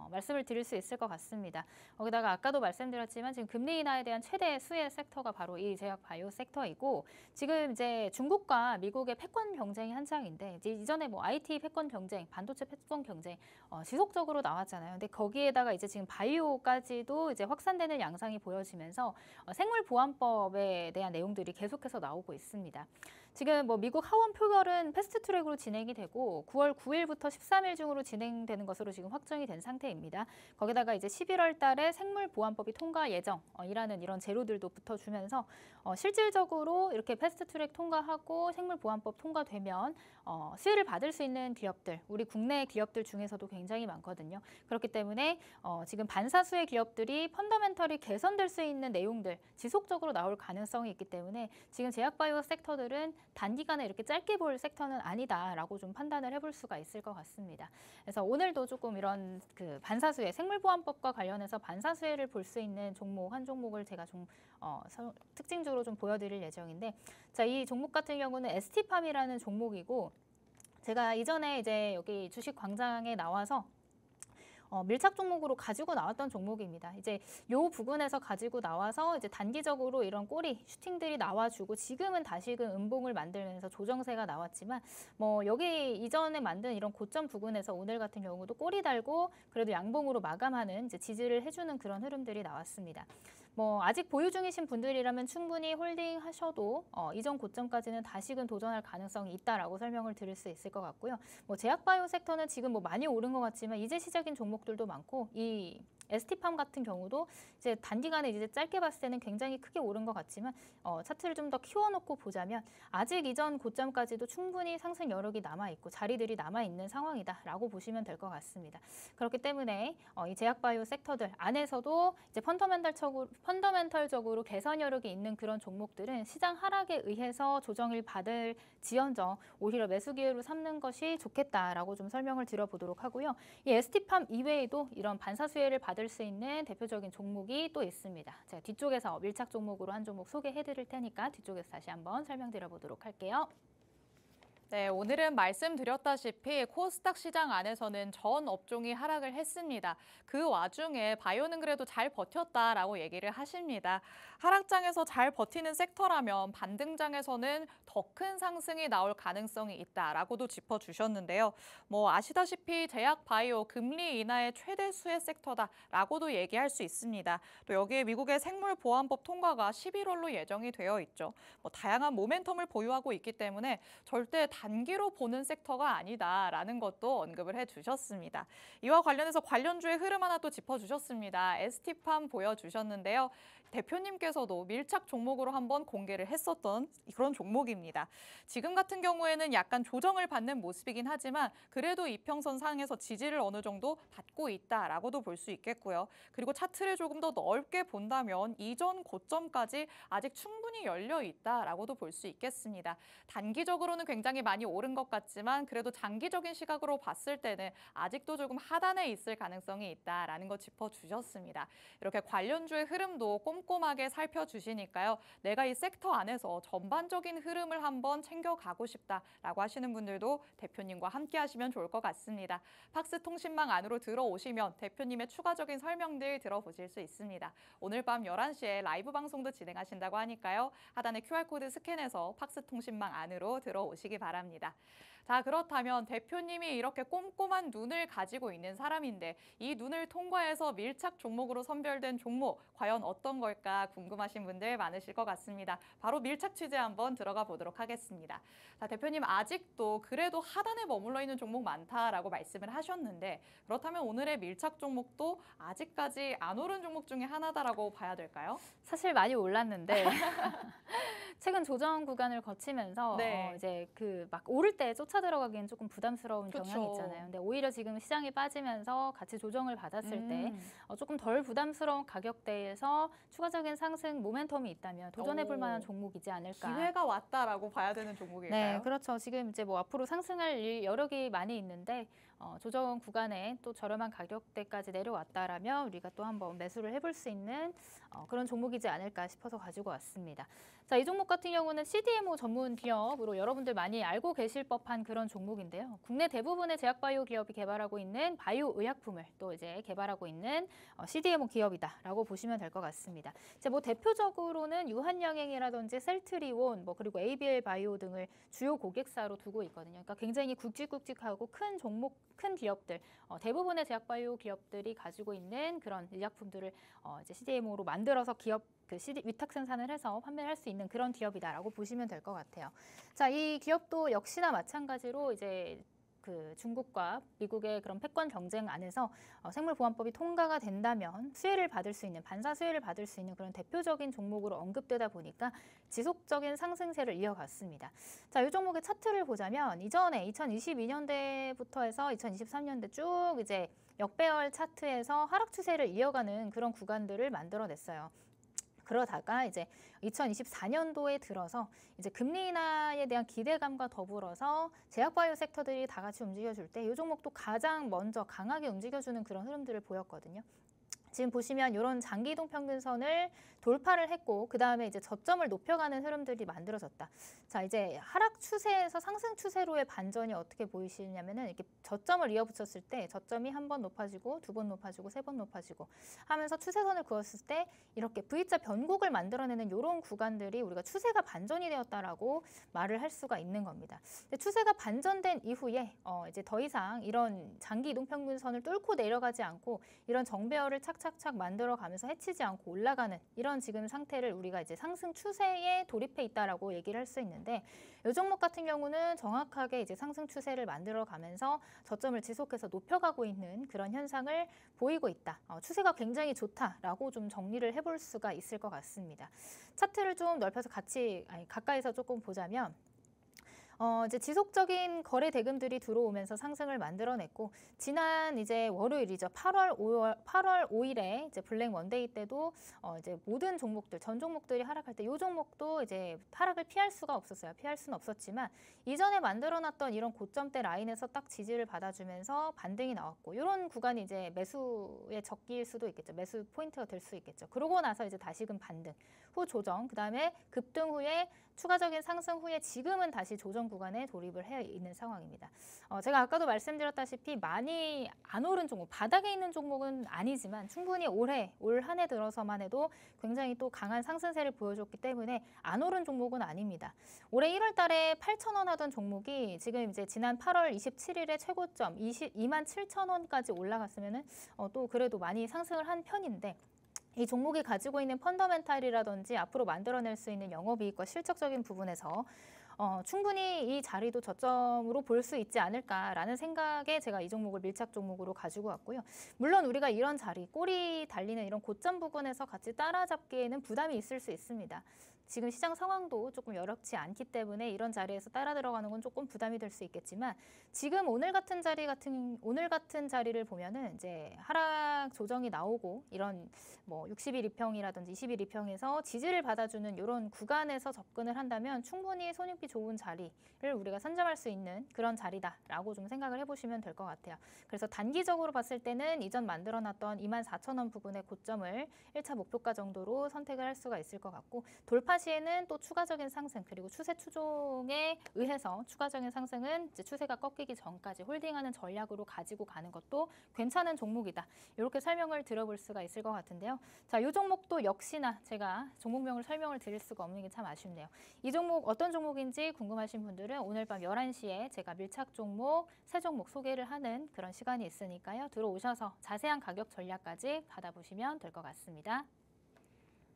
말씀을 드릴 수 있을 것 같습니다. 거기다가 아까도 말씀드렸지만 지금 금리 인하에 대한 최대 수혜 섹터가 바로 이 제약바이오 섹터이고 지금 이제 중국과 미국의 패권 경쟁이 한창인데 이제 이전에 IT 패권 경쟁, 반도체 패권 경쟁 지속적으로 나왔잖아요. 근데 거기에다가 이제 지금 바이오까지도 이제 확산되는 양상이 보여지면서 생물 보안법에 대한 내용들이 계속해서 나오고 있습니다. 지금 미국 하원 표결은 패스트트랙으로 진행이 되고 9월 9일부터 13일 중으로 진행되는 것으로 지금 확정이 된 상태입니다. 거기다가 이제 11월 달에 생물보안법이 통과 예정이라는 이런 재료들도 붙어주면서 실질적으로 이렇게 패스트트랙 통과하고 생물보안법 통과되면 수혜를 받을 수 있는 기업들, 우리 국내 기업들 중에서도 굉장히 많거든요. 그렇기 때문에 지금 반사수의 기업들이 펀더멘털이 개선될 수 있는 내용들 지속적으로 나올 가능성이 있기 때문에 지금 제약바이오 섹터들은 단기간에 이렇게 짧게 볼 섹터는 아니다라고 좀 판단을 해볼 수가 있을 것 같습니다. 그래서 오늘도 조금 이런 반사수혜, 생물보안법과 관련해서 반사수혜를 볼 수 있는 종목 한 종목을 제가 좀 특징적으로 좀 보여드릴 예정인데, 자, 이 종목 같은 경우는 ST팜이라는 종목이고 제가 이전에 이제 여기 주식 광장에 나와서 밀착 종목으로 가지고 나왔던 종목입니다. 이제 요 부분에서 가지고 나와서 이제 단기적으로 이런 꼬리 슈팅들이 나와주고 지금은 다시금 음봉을 만들면서 조정세가 나왔지만 여기 이전에 만든 이런 고점 부근에서 오늘 같은 경우도 꼬리 달고 그래도 양봉으로 마감하는 이제 지지를 해주는 그런 흐름들이 나왔습니다. 아직 보유 중이신 분들이라면 충분히 홀딩하셔도 이전 고점까지는 다시금 도전할 가능성이 있다라고 설명을 드릴 수 있을 것 같고요. 제약바이오 섹터는 지금 많이 오른 것 같지만 이제 시작인 종목들도 많고 이 ST팜 같은 경우도 이제 단기간에 이제 짧게 봤을 때는 굉장히 크게 오른 것 같지만 차트를 좀 더 키워놓고 보자면 아직 이전 고점까지도 충분히 상승 여력이 남아있고 자리들이 남아있는 상황이다라고 보시면 될 것 같습니다. 그렇기 때문에 이 제약바이오 섹터들 안에서도 이제 펀더멘털적으로 개선 여력이 있는 그런 종목들은 시장 하락에 의해서 조정을 받을 지연정 오히려 매수 기회로 삼는 것이 좋겠다라고 좀 설명을 드려보도록 하고요. 이 ST팜 이외에도 이런 반사수혜를 받을 수 있는 대표적인 종목이 또 있습니다. 제가 뒤쪽에서 밀착 종목으로 한 종목 소개해드릴 테니까 뒤쪽에서 다시 한번 설명드려보도록 할게요. 네, 오늘은 말씀드렸다시피 코스닥 시장 안에서는 전 업종이 하락을 했습니다. 그 와중에 바이오는 그래도 잘 버텼다라고 얘기를 하십니다. 하락장에서 잘 버티는 섹터라면 반등장에서는 더 큰 상승이 나올 가능성이 있다라고도 짚어주셨는데요. 아시다시피 제약 바이오 금리 인하의 최대 수혜 섹터다라고도 얘기할 수 있습니다. 또 여기에 미국의 생물보안법 통과가 11월로 예정이 되어 있죠. 다양한 모멘텀을 보유하고 있기 때문에 절대 단기로 보는 섹터가 아니다라는 것도 언급을 해주셨습니다. 이와 관련해서 관련주의 흐름 하나 또 짚어주셨습니다. ST팜 보여주셨는데요. 대표님께서도 밀착 종목으로 한번 공개를 했었던 그런 종목입니다. 지금 같은 경우에는 약간 조정을 받는 모습이긴 하지만 그래도 이평선 상에서 지지를 어느 정도 받고 있다라고도 볼 수 있겠고요. 그리고 차트를 조금 더 넓게 본다면 이전 고점까지 아직 충분히 열려 있다라고도 볼 수 있겠습니다. 단기적으로는 굉장히 많이 오른 것 같지만 그래도 장기적인 시각으로 봤을 때는 아직도 조금 하단에 있을 가능성이 있다라는 거 짚어주셨습니다. 이렇게 관련주의 흐름도 꼼꼼하게 살펴주시니까요. 내가 이 섹터 안에서 전반적인 흐름을 한번 챙겨가고 싶다라고 하시는 분들도 대표님과 함께 하시면 좋을 것 같습니다. 팍스 통신망 안으로 들어오시면 대표님의 추가적인 설명들 들어보실 수 있습니다. 오늘 밤 11시에 라이브 방송도 진행하신다고 하니까요. 하단에 QR코드 스캔해서 팍스 통신망 안으로 들어오시기 바랍니다. 자, 그렇다면 대표님이 이렇게 꼼꼼한 눈을 가지고 있는 사람인데 이 눈을 통과해서 밀착 종목으로 선별된 종목 과연 어떤 걸까 궁금하신 분들 많으실 것 같습니다. 바로 밀착 취재 한번 들어가 보도록 하겠습니다. 자, 대표님 아직도 그래도 하단에 머물러 있는 종목 많다라고 말씀을 하셨는데 그렇다면 오늘의 밀착 종목도 아직까지 안 오른 종목 중에 하나다라고 봐야 될까요? 사실 많이 올랐는데 최근 조정 구간을 거치면서 네. 이제 그 막 오를 때 쫓아 들어가기엔 조금 부담스러운 그쵸. 경향이 있잖아요. 근데 오히려 지금 시장이 빠지면서 같이 조정을 받았을 때 조금 덜 부담스러운 가격대에서 추가적인 상승 모멘텀이 있다면 도전해볼 만한 종목이지 않을까. 기회가 왔다라고 봐야 되는 종목일까요? 네, 그렇죠. 지금 이제 뭐 앞으로 상승할 여력이 많이 있는데 조정 구간에 또 저렴한 가격대까지 내려왔다라면 우리가 또 한번 매수를 해볼 수 있는 그런 종목이지 않을까 싶어서 가지고 왔습니다. 자, 이 종목 같은 경우는 CDMO 전문 기업으로 여러분들 많이 알고 계실 법한 그런 종목인데요. 국내 대부분의 제약바이오 기업이 개발하고 있는 바이오 의약품을 또 이제 개발하고 있는 CDMO 기업이다라고 보시면 될 것 같습니다. 이제 뭐 대표적으로는 유한양행이라든지 셀트리온, 뭐 그리고 ABL 바이오 등을 주요 고객사로 두고 있거든요. 그러니까 굉장히 굵직굵직하고 큰 종목, 큰 기업들, 대부분의 제약바이오 기업들이 가지고 있는 그런 의약품들을 이제 CDMO로 만들어서 위탁 생산을 해서 판매를 할 수 있는 그런 기업이다라고 보시면 될 것 같아요. 자, 이 기업도 역시나 마찬가지로 이제 그 중국과 미국의 그런 패권 경쟁 안에서 생물보안법이 통과가 된다면 수혜를 받을 수 있는, 반사 수혜를 받을 수 있는 그런 대표적인 종목으로 언급되다 보니까 지속적인 상승세를 이어갔습니다. 자, 이 종목의 차트를 보자면 이전에 2022년대부터 해서 2023년대 쭉 이제 역배열 차트에서 하락 추세를 이어가는 그런 구간들을 만들어냈어요. 그러다가 이제 2024년도에 들어서 이제 금리 인하에 대한 기대감과 더불어서 제약바이오 섹터들이 다 같이 움직여줄 때 이 종목도 가장 먼저 강하게 움직여주는 그런 흐름들을 보였거든요. 지금 보시면 이런 장기 이동 평균선을 돌파를 했고 그 다음에 이제 저점을 높여가는 흐름들이 만들어졌다. 자, 이제 하락 추세에서 상승 추세로의 반전이 어떻게 보이시냐면은 이렇게 저점을 이어붙였을 때 저점이 한 번 높아지고 두 번 높아지고 세 번 높아지고 하면서 추세선을 그었을 때 이렇게 V자 변곡을 만들어내는 이런 구간들이 우리가 추세가 반전이 되었다라고 말을 할 수가 있는 겁니다. 근데 추세가 반전된 이후에 이제 더 이상 이런 장기 이동 평균선을 뚫고 내려가지 않고 이런 정배열을 착착착 만들어가면서 해치지 않고 올라가는 이런 지금 상태를 우리가 이제 상승 추세에 돌입해 있다라고 얘기를 할 수 있는데 이 종목 같은 경우는 정확하게 이제 상승 추세를 만들어가면서 저점을 지속해서 높여가고 있는 그런 현상을 보이고 있다. 추세가 굉장히 좋다라고 좀 정리를 해볼 수가 있을 것 같습니다. 차트를 좀 넓혀서 가까이서 조금 보자면 이제 지속적인 거래 대금들이 들어오면서 상승을 만들어냈고 지난 이제 월요일이죠. 8월 5일에 이제 블랙 원데이 때도 이제 모든 종목들, 전 종목들이 하락할 때 이 종목도 이제 하락을 피할 수가 없었어요. 피할 수는 없었지만 이전에 만들어놨던 이런 고점대 라인에서 딱 지지를 받아주면서 반등이 나왔고 이런 구간이 이제 매수의 적기일 수도 있겠죠. 매수 포인트가 될 수 있겠죠. 그러고 나서 이제 다시금 반등, 후 조정, 그 다음에 급등 후에 추가적인 상승 후에 지금은 다시 조정 구간에 돌입을 해 있는 상황입니다. 제가 아까도 말씀드렸다시피 많이 안 오른 종목, 바닥에 있는 종목은 아니지만 충분히 올 한 해 들어서만 해도 굉장히 또 강한 상승세를 보여줬기 때문에 안 오른 종목은 아닙니다. 올해 1월 달에 8,000원 하던 종목이 지금 이제 지난 8월 27일에 최고점 27,000원까지 올라갔으면은 또 그래도 많이 상승을 한 편인데 이 종목이 가지고 있는 펀더멘탈이라든지 앞으로 만들어낼 수 있는 영업이익과 실적적인 부분에서 충분히 이 자리도 저점으로 볼 수 있지 않을까라는 생각에 제가 이 종목을 밀착 종목으로 가지고 왔고요. 물론 우리가 이런 자리, 꼬리 달리는 이런 고점 부근에서 같이 따라잡기에는 부담이 있을 수 있습니다. 지금 시장 상황도 조금 여력치 않기 때문에 이런 자리에서 따라 들어가는 건 조금 부담이 될 수 있겠지만 지금 오늘 같은 자리를 보면은 이제 하락 조정이 나오고 이런 뭐 60일 이평이라든지 20일 이평에서 지지를 받아주는 이런 구간에서 접근을 한다면 충분히 손익비 좋은 자리를 우리가 선점할 수 있는 그런 자리다라고 좀 생각을 해보시면 될 것 같아요. 그래서 단기적으로 봤을 때는 이전 만들어놨던 24,000원 부분의 고점을 1차 목표가 정도로 선택을 할 수가 있을 것 같고 돌파 시에는 또 추가적인 상승 그리고 추세 추종에 의해서 추가적인 상승은 이제 추세가 꺾이기 전까지 홀딩하는 전략으로 가지고 가는 것도 괜찮은 종목이다. 이렇게 설명을 들어볼 수가 있을 것 같은데요. 자, 이 종목도 역시나 제가 종목명을 설명을 드릴 수가 없는 게 참 아쉽네요. 이 종목 어떤 종목인지 궁금하신 분들은 오늘 밤 11시에 제가 밀착 종목, 새 종목 소개를 하는 그런 시간이 있으니까요. 들어오셔서 자세한 가격 전략까지 받아보시면 될 것 같습니다.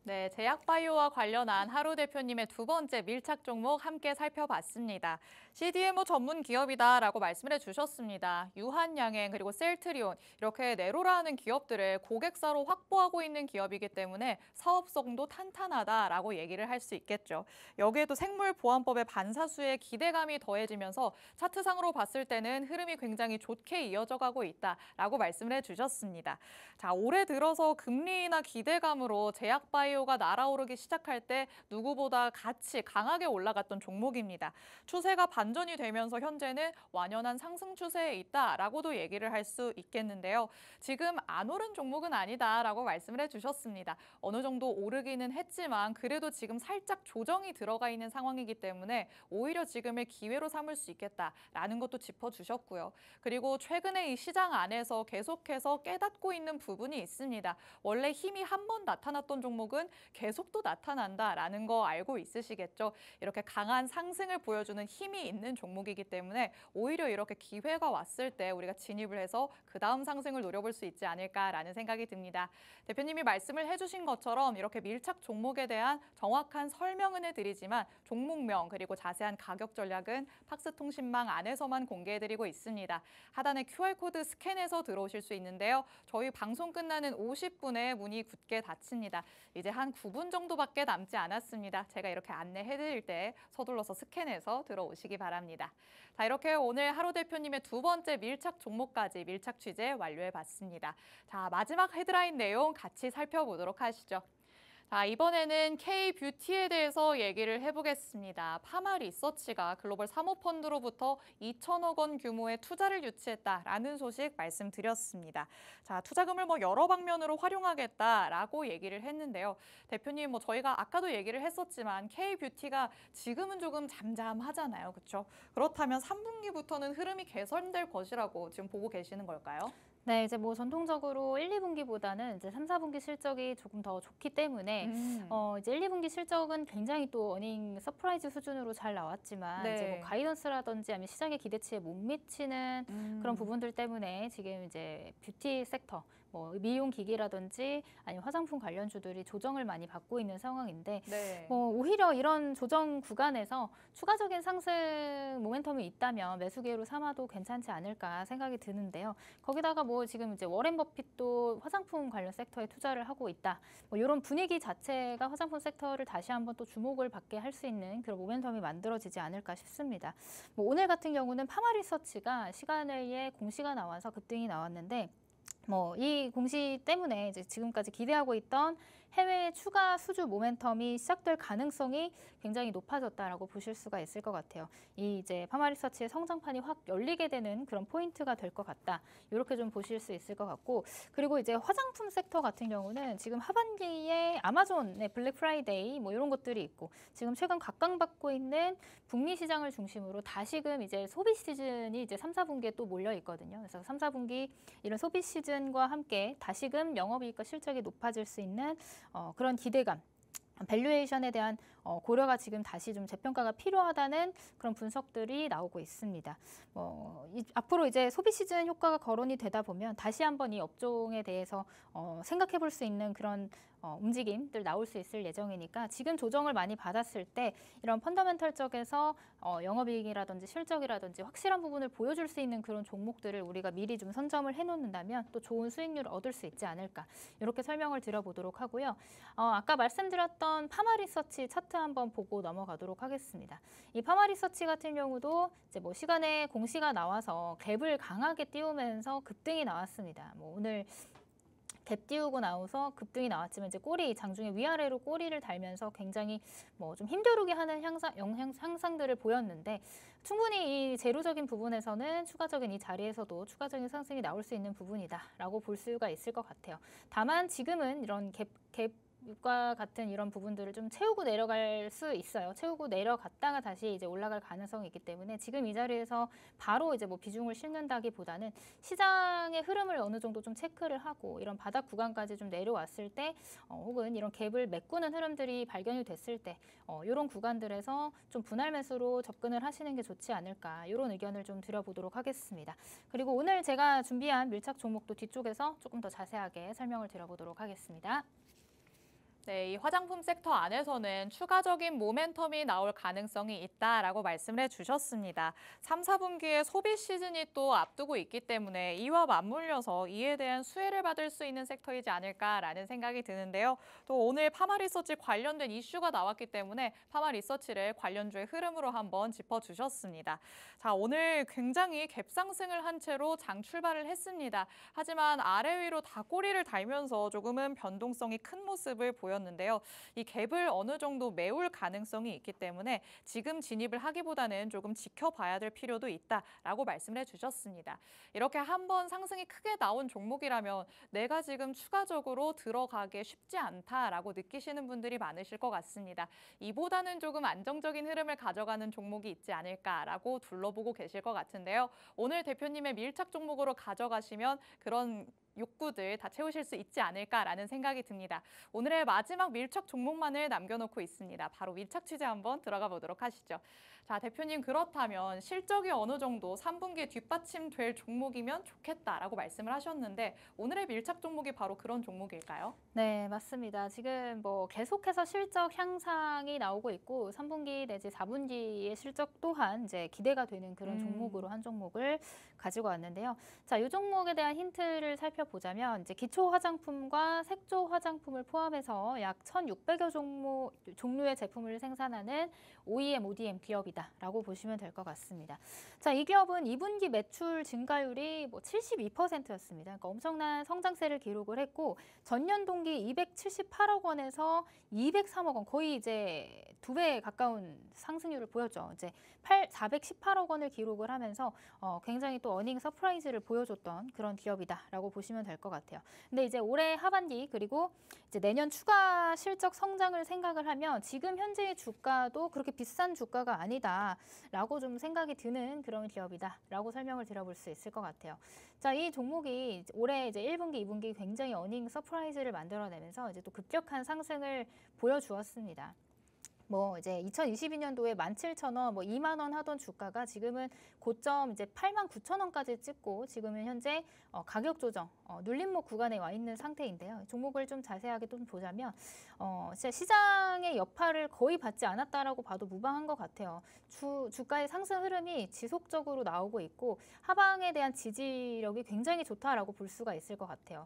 네, 제약바이오와 관련한 하루 대표님의 두 번째 밀착 종목 함께 살펴봤습니다. CDMO 전문 기업이다라고 말씀을 해주셨습니다. 유한양행 그리고 셀트리온 이렇게 네로라는 기업들을 고객사로 확보하고 있는 기업이기 때문에 사업성도 탄탄하다라고 얘기를 할 수 있겠죠. 여기에도 생물보안법의 반사수에 기대감이 더해지면서 차트상으로 봤을 때는 흐름이 굉장히 좋게 이어져 가고 있다라고 말씀을 해주셨습니다. 자, 올해 들어서 금리나 기대감으로 제약바이오가 날아오르기 시작할 때 누구보다 같이 강하게 올라갔던 종목입니다. 추세가 반전이 되면서 현재는 완연한 상승 추세에 있다라고도 얘기를 할 수 있겠는데요. 지금 안 오른 종목은 아니다라고 말씀을 해주셨습니다. 어느 정도 오르기는 했지만 그래도 지금 살짝 조정이 들어가 있는 상황이기 때문에 오히려 지금을 기회로 삼을 수 있겠다라는 것도 짚어주셨고요. 그리고 최근에 이 시장 안에서 계속해서 깨닫고 있는 부분이 있습니다. 원래 힘이 한 번 나타났던 종목은 계속 또 나타난다라는 거 알고 있으시겠죠? 이렇게 강한 상승을 보여주는 힘이 있는 종목이기 때문에 오히려 이렇게 기회가 왔을 때 우리가 진입을 해서 그 다음 상승을 노려볼 수 있지 않을까라는 생각이 듭니다. 대표님이 말씀을 해주신 것처럼 이렇게 밀착 종목에 대한 정확한 설명은 해드리지만 종목명 그리고 자세한 가격 전략은 팍스통신망 안에서만 공개해드리고 있습니다. 하단에 QR코드 스캔해서 들어오실 수 있는데요. 저희 방송 끝나는 50분에 문이 굳게 닫힙니다. 이제 한 9분 정도밖에 남지 않았습니다. 제가 이렇게 안내해드릴 때 서둘러서 스캔해서 들어오시기 바랍니다. 자, 이렇게 오늘 하루 대표님의 두 번째 밀착 종목까지 밀착 취재 완료해봤습니다. 자, 마지막 헤드라인 내용 같이 살펴보도록 하시죠. 자, 이번에는 K-뷰티에 대해서 얘기를 해보겠습니다. 파마리서치가 글로벌 사모펀드로부터 2천억 원 규모의 투자를 유치했다라는 소식 말씀드렸습니다. 자, 투자금을 여러 방면으로 활용하겠다라고 얘기를 했는데요. 대표님, 저희가 아까도 얘기를 했었지만 K-뷰티가 지금은 조금 잠잠하잖아요. 그렇죠? 그렇다면 3분기부터는 흐름이 개선될 것이라고 지금 보고 계시는 걸까요? 네, 이제 전통적으로 1, 2분기보다는 이제 3, 4분기 실적이 조금 더 좋기 때문에 이제 1, 2분기 실적은 굉장히 또 어닝 서프라이즈 수준으로 잘 나왔지만 네. 이제 가이던스라든지 아니면 시장의 기대치에 못 미치는 그런 부분들 때문에 지금 이제 뷰티 섹터 미용 기기라든지 아니면 화장품 관련주들이 조정을 많이 받고 있는 상황인데 네. 오히려 이런 조정 구간에서 추가적인 상승 모멘텀이 있다면 매수 기회로 삼아도 괜찮지 않을까 생각이 드는데요. 거기다가 지금 이제 워렌 버핏도 화장품 관련 섹터에 투자를 하고 있다. 이런 분위기 자체가 화장품 섹터를 다시 한번 또 주목을 받게 할 수 있는 그런 모멘텀이 만들어지지 않을까 싶습니다. 오늘 같은 경우는 파마리서치가 시간외에 공시가 나와서 급등이 나왔는데 이 공시 때문에 이제 지금까지 기대하고 있던 해외의 추가 수주 모멘텀이 시작될 가능성이 굉장히 높아졌다라고 보실 수가 있을 것 같아요. 이 이제 파마리서치의 성장판이 확 열리게 되는 그런 포인트가 될 것 같다. 이렇게 좀 보실 수 있을 것 같고, 그리고 이제 화장품 섹터 같은 경우는 지금 하반기에 아마존의 블랙 프라이데이 이런 것들이 있고, 지금 최근 각광받고 있는 북미 시장을 중심으로 다시금 이제 소비 시즌이 이제 3, 4분기에 또 몰려 있거든요. 그래서 3, 4분기 이런 소비 시즌과 함께 다시금 영업이익과 실적이 높아질 수 있는 그런 기대감, 밸류에이션에 대한 고려가 지금 다시 좀 재평가가 필요하다는 그런 분석들이 나오고 있습니다. 앞으로 이제 소비 시즌 효과가 거론이 되다 보면 다시 한번 이 업종에 대해서 생각해 볼 수 있는 그런 움직임들 나올 수 있을 예정이니까 지금 조정을 많이 받았을 때 이런 펀더멘털 쪽에서 영업이익이라든지 실적이라든지 확실한 부분을 보여줄 수 있는 그런 종목들을 우리가 미리 좀 선점을 해놓는다면 또 좋은 수익률을 얻을 수 있지 않을까, 이렇게 설명을 드려보도록 하고요. 아까 말씀드렸던 파마리서치 차트 한번 보고 넘어가도록 하겠습니다. 이 파마리서치 같은 경우도 이제 뭐 시간에 공시가 나와서 갭을 강하게 띄우면서 급등이 나왔습니다. 뭐 오늘 갭 띄우고 나와서 급등이 나왔지만 이제 꼬리 장중에 위아래로 꼬리를 달면서 굉장히 뭐 좀 힘겨루게 하는 향상들을 보였는데 충분히 이 재료적인 부분에서는 추가적인 이 자리에서도 추가적인 상승이 나올 수 있는 부분이다라고 볼 수가 있을 것 같아요. 다만 지금은 이런 갭과 같은 이런 부분들을 좀 채우고 내려갈 수 있어요. 채우고 내려갔다가 다시 이제 올라갈 가능성이 있기 때문에 지금 이 자리에서 바로 이제 뭐 비중을 실는다기보다는 시장의 흐름을 어느 정도 좀 체크를 하고 이런 바닥 구간까지 좀 내려왔을 때 혹은 이런 갭을 메꾸는 흐름들이 발견이 됐을 때 이런 구간들에서 좀 분할 매수로 접근을 하시는 게 좋지 않을까 이런 의견을 좀 드려보도록 하겠습니다. 그리고 오늘 제가 준비한 밀착 종목도 뒤쪽에서 조금 더 자세하게 설명을 드려보도록 하겠습니다. 네, 이 화장품 섹터 안에서는 추가적인 모멘텀이 나올 가능성이 있다라고 말씀을 해주셨습니다. 3, 4분기에 소비 시즌이 또 앞두고 있기 때문에 이와 맞물려서 이에 대한 수혜를 받을 수 있는 섹터이지 않을까라는 생각이 드는데요. 또 오늘 파마리서치 관련된 이슈가 나왔기 때문에 파마리서치를 관련주의 흐름으로 한번 짚어주셨습니다. 자, 오늘 굉장히 갭상승을 한 채로 장 출발을 했습니다. 하지만 아래 위로 다 꼬리를 달면서 조금은 변동성이 큰 모습을 보였는데요. 이 갭을 어느 정도 메울 가능성이 있기 때문에 지금 진입을 하기보다는 조금 지켜봐야 될 필요도 있다라고 말씀을 해주셨습니다. 이렇게 한번 상승이 크게 나온 종목이라면 내가 지금 추가적으로 들어가기 쉽지 않다라고 느끼시는 분들이 많으실 것 같습니다. 이보다는 조금 안정적인 흐름을 가져가는 종목이 있지 않을까라고 둘러보고 계실 것 같은데요. 오늘 대표님의 밀착 종목으로 가져가시면 그런 욕구들 다 채우실 수 있지 않을까라는 생각이 듭니다. 오늘의 마지막 밀착 종목만을 남겨놓고 있습니다. 바로 밀착 취재 한번 들어가 보도록 하시죠. 자, 대표님 그렇다면 실적이 어느 정도 3분기에 뒷받침될 종목이면 좋겠다라고 말씀을 하셨는데 오늘의 밀착 종목이 바로 그런 종목일까요? 네, 맞습니다. 지금 뭐 계속해서 실적 향상이 나오고 있고 3분기 내지 4분기의 실적 또한 이제 기대가 되는 그런 종목으로 한 종목을 가지고 왔는데요. 자, 이 종목에 대한 힌트를 살펴보자면 이제 기초 화장품과 색조 화장품을 포함해서 약 1,600여 종류의 제품을 생산하는 OEM, ODM 기업이다라고 보시면 될 것 같습니다. 자, 이 기업은 2분기 매출 증가율이 뭐 72%였습니다. 그러니까 엄청난 성장세를 기록을 했고 전년 동기 278억 원에서 203억 원, 거의 이제 2배 가까운 상승률을 보였죠. 이제 418억 원을 기록을 하면서 굉장히 또 어닝 서프라이즈를 보여줬던 그런 기업이다라고 보시면 될 것 같아요. 근데 이제 올해 하반기 그리고 이제 내년 추가 실적 성장을 생각을 하면 지금 현재의 주가도 그렇게 비싼 주가가 아니다라고 좀 생각이 드는 그런 기업이다라고 설명을 드려볼 수 있을 것 같아요. 자, 이 종목이 올해 이제 1분기, 2분기 굉장히 어닝 서프라이즈를 만들어내면서 이제 또 급격한 상승을 보여주었습니다. 뭐 이제 2022년도에 17,000원, 뭐 2만 원 하던 주가가 지금은 고점 이제 89,000원까지 찍고 지금은 현재 가격 조정, 눌림목 구간에 와 있는 상태인데요. 종목을 좀 자세하게 좀 보자면 진짜 시장의 여파를 거의 받지 않았다라고 봐도 무방한 것 같아요. 주가의 상승 흐름이 지속적으로 나오고 있고 하방에 대한 지지력이 굉장히 좋다라고 볼 수가 있을 것 같아요.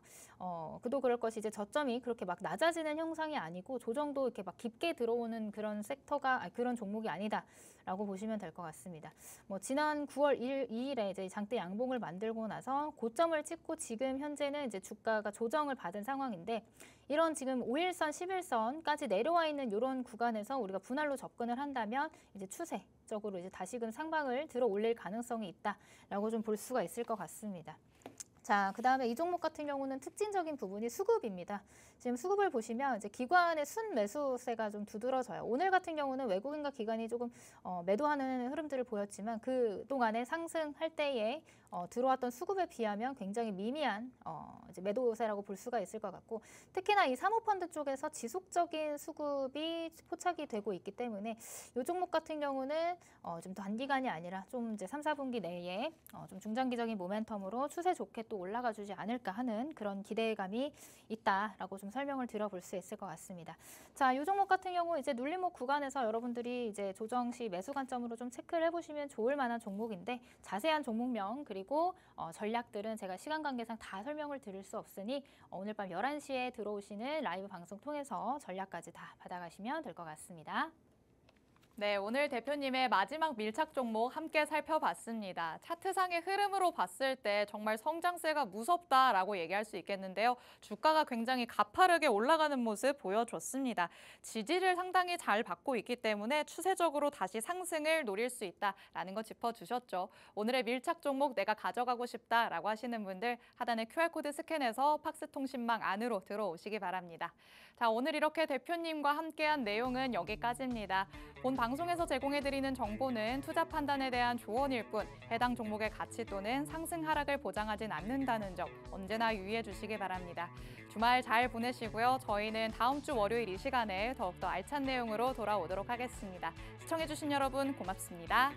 그도 그럴 것이 이제 저점이 그렇게 막 낮아지는 형상이 아니고 조정도 이렇게 막 깊게 들어오는 그런 그런 종목이 아니다라고 보시면 될 것 같습니다. 뭐 지난 9월 2일에 이제 장대 양봉을 만들고 나서 고점을 찍고 지금 현재는 이제 주가가 조정을 받은 상황인데 이런 지금 5일선, 10일선까지 내려와 있는 이런 구간에서 우리가 분할로 접근을 한다면 이제 추세적으로 이제 다시금 상방을 들어 올릴 가능성이 있다라고 좀 볼 수가 있을 것 같습니다. 자, 그다음에 이 종목 같은 경우는 특징적인 부분이 수급입니다. 지금 수급을 보시면 이제 기관의 순매수세가 좀 두드러져요. 오늘 같은 경우는 외국인과 기관이 조금 매도하는 흐름들을 보였지만 그 동안에 상승할 때에 들어왔던 수급에 비하면 굉장히 미미한 이제 매도세라고 볼 수가 있을 것 같고 특히나 이 사모펀드 쪽에서 지속적인 수급이 포착이 되고 있기 때문에 이 종목 같은 경우는 좀 단기간이 아니라 좀 이제 3, 4분기 내에 좀 중장기적인 모멘텀으로 추세 좋게 또 올라가 주지 않을까 하는 그런 기대감이 있다라고 좀 설명을 드려볼 수 있을 것 같습니다. 자, 이 종목 같은 경우 이제 눌림목 구간에서 여러분들이 이제 조정 시 매수 관점으로 좀 체크를 해보시면 좋을 만한 종목인데 자세한 종목명 그리고 전략들은 제가 시간 관계상 다 설명을 드릴 수 없으니 오늘 밤 11시에 들어오시는 라이브 방송 통해서 전략까지 다 받아가시면 될 것 같습니다. 네, 오늘 대표님의 마지막 밀착 종목 함께 살펴봤습니다. 차트상의 흐름으로 봤을 때 정말 성장세가 무섭다라고 얘기할 수 있겠는데요. 주가가 굉장히 가파르게 올라가는 모습 보여줬습니다. 지지를 상당히 잘 받고 있기 때문에 추세적으로 다시 상승을 노릴 수 있다라는 거 짚어주셨죠. 오늘의 밀착 종목 내가 가져가고 싶다라고 하시는 분들 하단의 QR코드 스캔해서 팍스통신망 안으로 들어오시기 바랍니다. 자, 오늘 이렇게 대표님과 함께한 내용은 여기까지입니다. 본 방송에서 제공해드리는 정보는 투자 판단에 대한 조언일 뿐 해당 종목의 가치 또는 상승 하락을 보장하진 않는다는 점 언제나 유의해 주시기 바랍니다. 주말 잘 보내시고요. 저희는 다음 주 월요일 이 시간에 더욱더 알찬 내용으로 돌아오도록 하겠습니다. 시청해주신 여러분 고맙습니다.